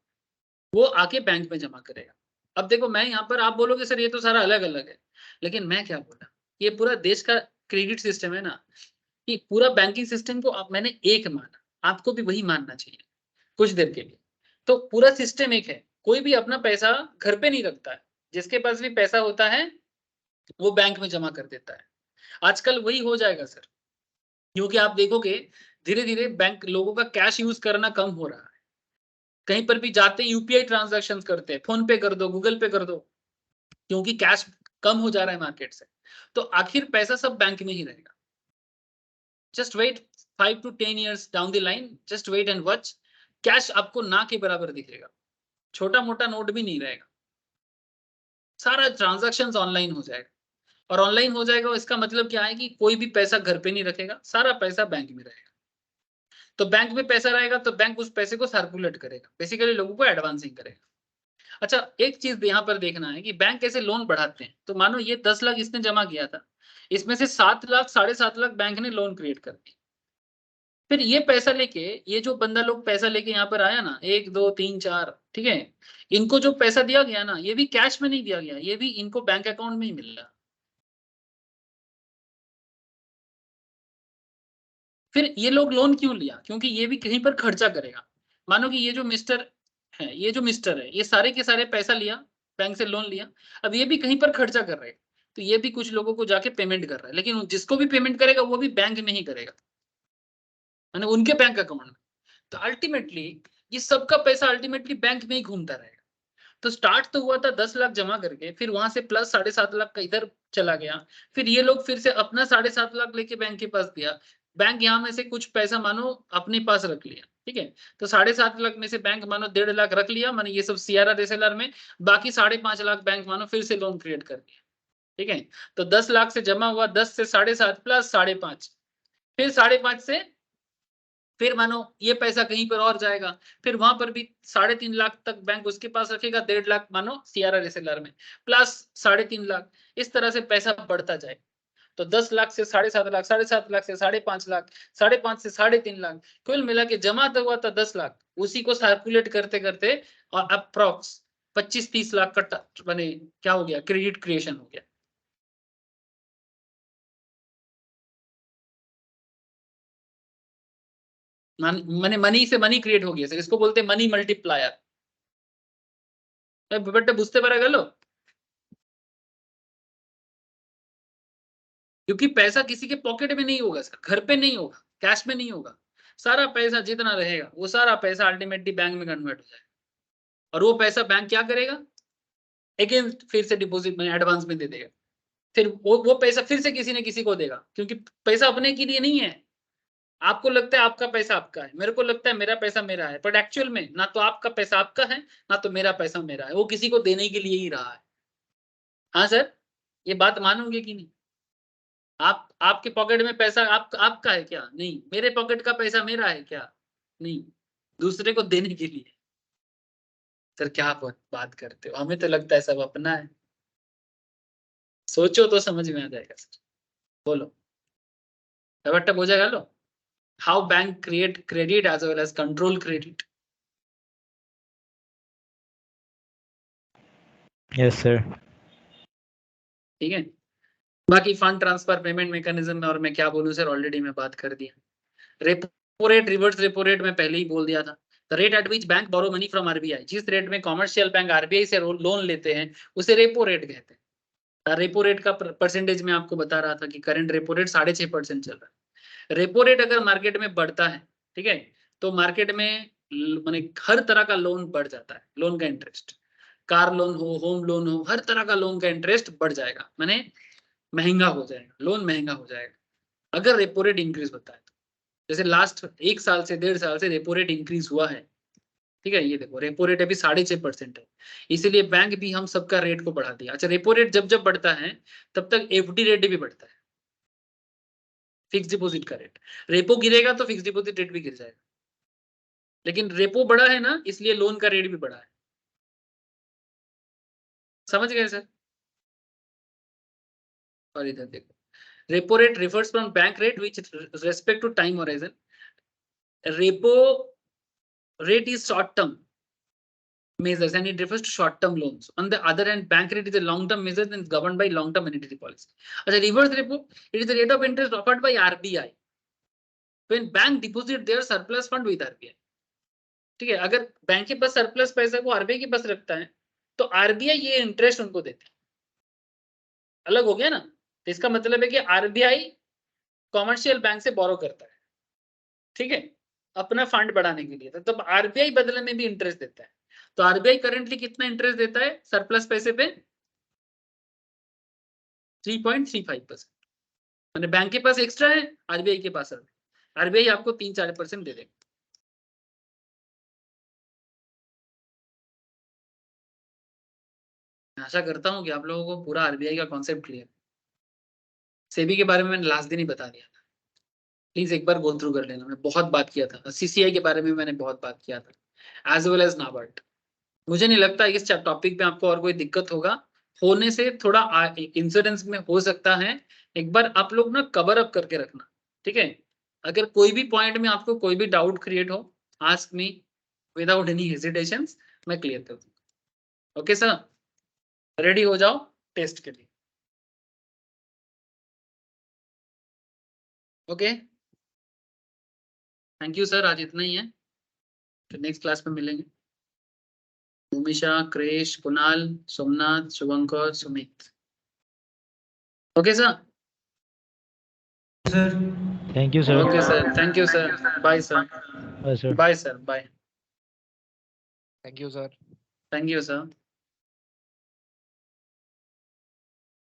वो आके बैंक में जमा करेगा। अब देखो मैं यहाँ पर, आप बोलोगे सर ये तो सारा अलग अलग है, लेकिन मैं क्या बोला, ये पूरा देश का क्रेडिट सिस्टम है ना, कि पूरा बैंकिंग सिस्टम को मैंने एक माना, आपको भी वही मानना चाहिए कुछ देर के लिए। तो पूरा सिस्टम एक है, कोई भी अपना पैसा घर पे नहीं रखता है, जिसके पास भी पैसा होता है वो बैंक में जमा कर देता है। आजकल वही हो जाएगा सर, क्योंकि आप देखोगे धीरे धीरे बैंक लोगों का कैश यूज करना कम हो रहा है। कहीं पर भी जाते हैं यूपीआई ट्रांजैक्शंस करते हैं, फोन पे कर दो, गूगल पे कर दो, क्योंकि कैश कम हो जा रहा है मार्केट से। तो आखिर पैसा सब बैंक में ही रहेगा। Just wait 5 to 10 years down the line, just wait and watch, cash आपको ना के बराबर दिखेगा, छोटा मोटा नोट भी नहीं रहेगा, सारा ट्रांजैक्शंस ऑनलाइन हो जाएगा। और ऑनलाइन हो जाएगा इसका मतलब क्या है कि कोई भी पैसा घर पे नहीं रखेगा, सारा पैसा बैंक में रहेगा। तो बैंक में पैसा रहेगा तो बैंक उस पैसे को सर्कुलेट करेगा, बेसिकली लोगों को एडवांसिंग करेगा। अच्छा एक चीज यहाँ पर देखना है कि बैंक कैसे लोन बढ़ाते हैं। तो मानो ये 10 लाख इसने जमा किया था, इसमें से 7 लाख 7.5 लाख बैंक ने लोन क्रिएट कर दी। फिर ये पैसा लेके, ये जो बंदा लोग पैसा लेके यहाँ पर आया ना, 1 2 3 4, ठीक है, इनको जो पैसा दिया गया ना, ये भी कैश में नहीं दिया गया, ये भी इनको बैंक अकाउंट में ही मिल रहा। फिर ये लोग लोन क्यों लिया, क्योंकि ये भी कहीं पर खर्चा करेगा। मानो कि ये जो मिस्टर है, ये जो मिस्टर है, ये सारे के सारे पैसा लिया, बैंक से लोन लिया, अब ये भी कहीं पर खर्चा कर रहे हैं, तो ये भी कुछ लोगों को जाके पेमेंट कर रहा है, लेकिन जिसको भी पेमेंट करेगा वो भी बैंक में ही करेगा, यानी उनके बैंक अकाउंट में। तो अल्टीमेटली ये सबका पैसा अल्टीमेटली बैंक में ही घूमता रहेगा। तो स्टार्ट तो हुआ था 10 लाख जमा करके, फिर वहां से प्लस 7.5 लाख का इधर चला गया, फिर ये लोग फिर से अपना 7.5 लाख लेके बैंक के पास दिया, बैंक यहाँ में से कुछ पैसा मानो अपने पास रख लिया, ठीक है। तो 7.5 लाख में से बैंक मानो 1.5 लाख रख लिया, मानो ये सब सीआरआर एसएलआर में, बाकी 5.5 लाख बैंक मानो फिर से लोन क्रिएट कर दिया, ठीक है। तो 10 लाख से जमा हुआ, 10 से 7.5 प्लस 5.5, फिर 5.5 से फिर मानो ये पैसा कहीं पर और जाएगा, फिर वहां पर भी 3.5 लाख तक बैंक उसके पास रखेगा, 1.5 लाख मानो सीआरआर एसएलआर में, प्लस 3.5 लाख, इस तरह से पैसा बढ़ता जाए। तो 10 लाख से 7.5 लाख, 7.5 लाख से 5.5 लाख, 5.5 से 3.5 लाख, कुल मिला के जमा तो हुआ था 10 लाख, उसी को सर्कुलेट करते करते और अप्रॉक्स 25-30 लाख का बने क्या हो गया, क्रेडिट क्रिएशन हो गया। माने मनी से मनी क्रिएट हो गया सर, इसको बोलते हैं मनी मल्टीप्लायर। बेटा बुझते पारा गलो, क्योंकि पैसा किसी के पॉकेट में नहीं होगा सर, घर पे नहीं होगा, कैश में नहीं होगा, सारा पैसा जितना रहेगा वो सारा पैसा अल्टीमेटली बैंक में कन्वर्ट हो जाएगा। और वो पैसा बैंक क्या करेगा, अगेंस्ट फिर से डिपॉजिट में एडवांस में दे देगा, फिर वो पैसा फिर से किसी ने किसी को देगा, क्योंकि पैसा अपने के लिए नहीं है। आपको लगता है आपका पैसा आपका है, मेरे को लगता है मेरा पैसा मेरा है, बट एक्चुअल में ना तो आपका पैसा आपका है, ना तो मेरा पैसा मेरा है, वो किसी को देने के लिए ही रहा है। हाँ सर, ये बात मानोगे कि नहीं? आपके पॉकेट में पैसा आपका है क्या? नहीं। मेरे पॉकेट का पैसा मेरा है क्या? नहीं, दूसरे को देने के लिए। सर क्या बात करते हो, हमें तो लगता है सब अपना है। सोचो तो समझ में आ जाएगा सर। बोलो बेटा, हो जाएगा। लो, how bank create credit as well as control credit. Yes sir. ठीक है, बाकी फंड ट्रांसफर पेमेंट मैकेनिज्म में और मैं क्या बोलूं सर, ऑलरेडी मैं बात कर दिया। Repo rate, reverse repo rate में पहले ही बोल दिया था। The rate at which bank borrow money from RBI, जिस रेट में कॉमर्शियल बैंक आरबीआई से लोन लेते हैं उसे रेपो रेट कहते हैं। रेपो रेट का परसेंटेज में आपको बता रहा था कि करंट रेपो रेट 6.5% चल रहा है। रेपो रेट अगर मार्केट में बढ़ता है, ठीक है, तो मार्केट में माने हर तरह का लोन बढ़ जाता है, लोन का इंटरेस्ट, कार लोन हो, होम लोन हो, हर तरह का लोन का इंटरेस्ट बढ़ जाएगा, माने महंगा हो जाएगा, लोन महंगा हो जाएगा अगर रेपो रेट इंक्रीज होता है तो। जैसे लास्ट 1 साल से 1.5 साल से रेपो रेट इंक्रीज हुआ है, ठीक है। ये देखो रेपो रेट अभी 6.5% है, इसीलिए बैंक भी हम सबका रेट को बढ़ा दिया। अच्छा, रेपो रेट जब जब बढ़ता है तब तक एफडी रेट भी बढ़ता है। फिक्स डिपॉजिट का रेट। रेपो गिरेगा तो फिक्स डिपॉजिट रेट भी गिर जाएगा, लेकिन रेपो बड़ा है ना, इसलिए लोन का रेट भी बड़ा है। समझ गए सर? और इधर देखो, repo rate refers from bank rate which respect to time horizon. Repo rate is short term measures and it refers to short term loans. On the other hand, bank rate is a long term measure and is governed by long term monetary policy. As a reverse repo, it is the rate of interest offered by RBI when bank deposit their surplus fund with RBI. ठीक है, अगर बैंक के पास सरप्लस पैसा को आरबीआई के पास रखता है तो आरबीआई ये इंटरेस्ट उनको देती है। अलग हो गया ना? तो इसका मतलब है कि आरबीआई कॉमर्शियल बैंक से बोरो करता है, ठीक है, अपना फंड बढ़ाने के लिए। तो आरबीआई बदले में भी इंटरेस्ट देता है। तो आरबीआई करंटली कितना इंटरेस्ट देता है सरप्लस पैसे पे? 3.35%। मैंने बैंक के पास एक्स्ट्रा है, आरबीआई के पास है, आरबीआई आपको 3-4% दे देगा। आशा करता हूं कि आप लोगों को पूरा आरबीआई का कॉन्सेप्ट क्लियर। सेबी के बारे में मैंने लास्ट दिन ही बता दिया था, प्लीज एक बार गो थ्रू कर लेना। मैं बहुत बात किया था, सीसीआई के बारे में मैंने बहुत बात किया था, एज वेल एज नाबार्ड। मुझे नहीं लगता इस टॉपिक पे आपको और कोई दिक्कत होगा, होने से थोड़ा इंश्योरेंस में हो सकता है। एक बार आप लोग ना कवर अप करके रखना, ठीक है? अगर कोई भी पॉइंट में आपको कोई भी डाउट क्रिएट हो, ask me without any hesitation, मैं क्लियर कर दूंगा। ओके सर, रेडी हो जाओ टेस्ट के लिए। ओके, थैंक यू सर, आज इतना ही है, तो नेक्स्ट क्लास में मिलेंगे। Bhumisha, Kresh, Kunal, Somnath, Shubhankar, Sumit. Okay sir? Sir thank you sir. Okay sir, thank you sir, bye sir, bye sir. Bye sir, bye, thank you sir. Thank you sir.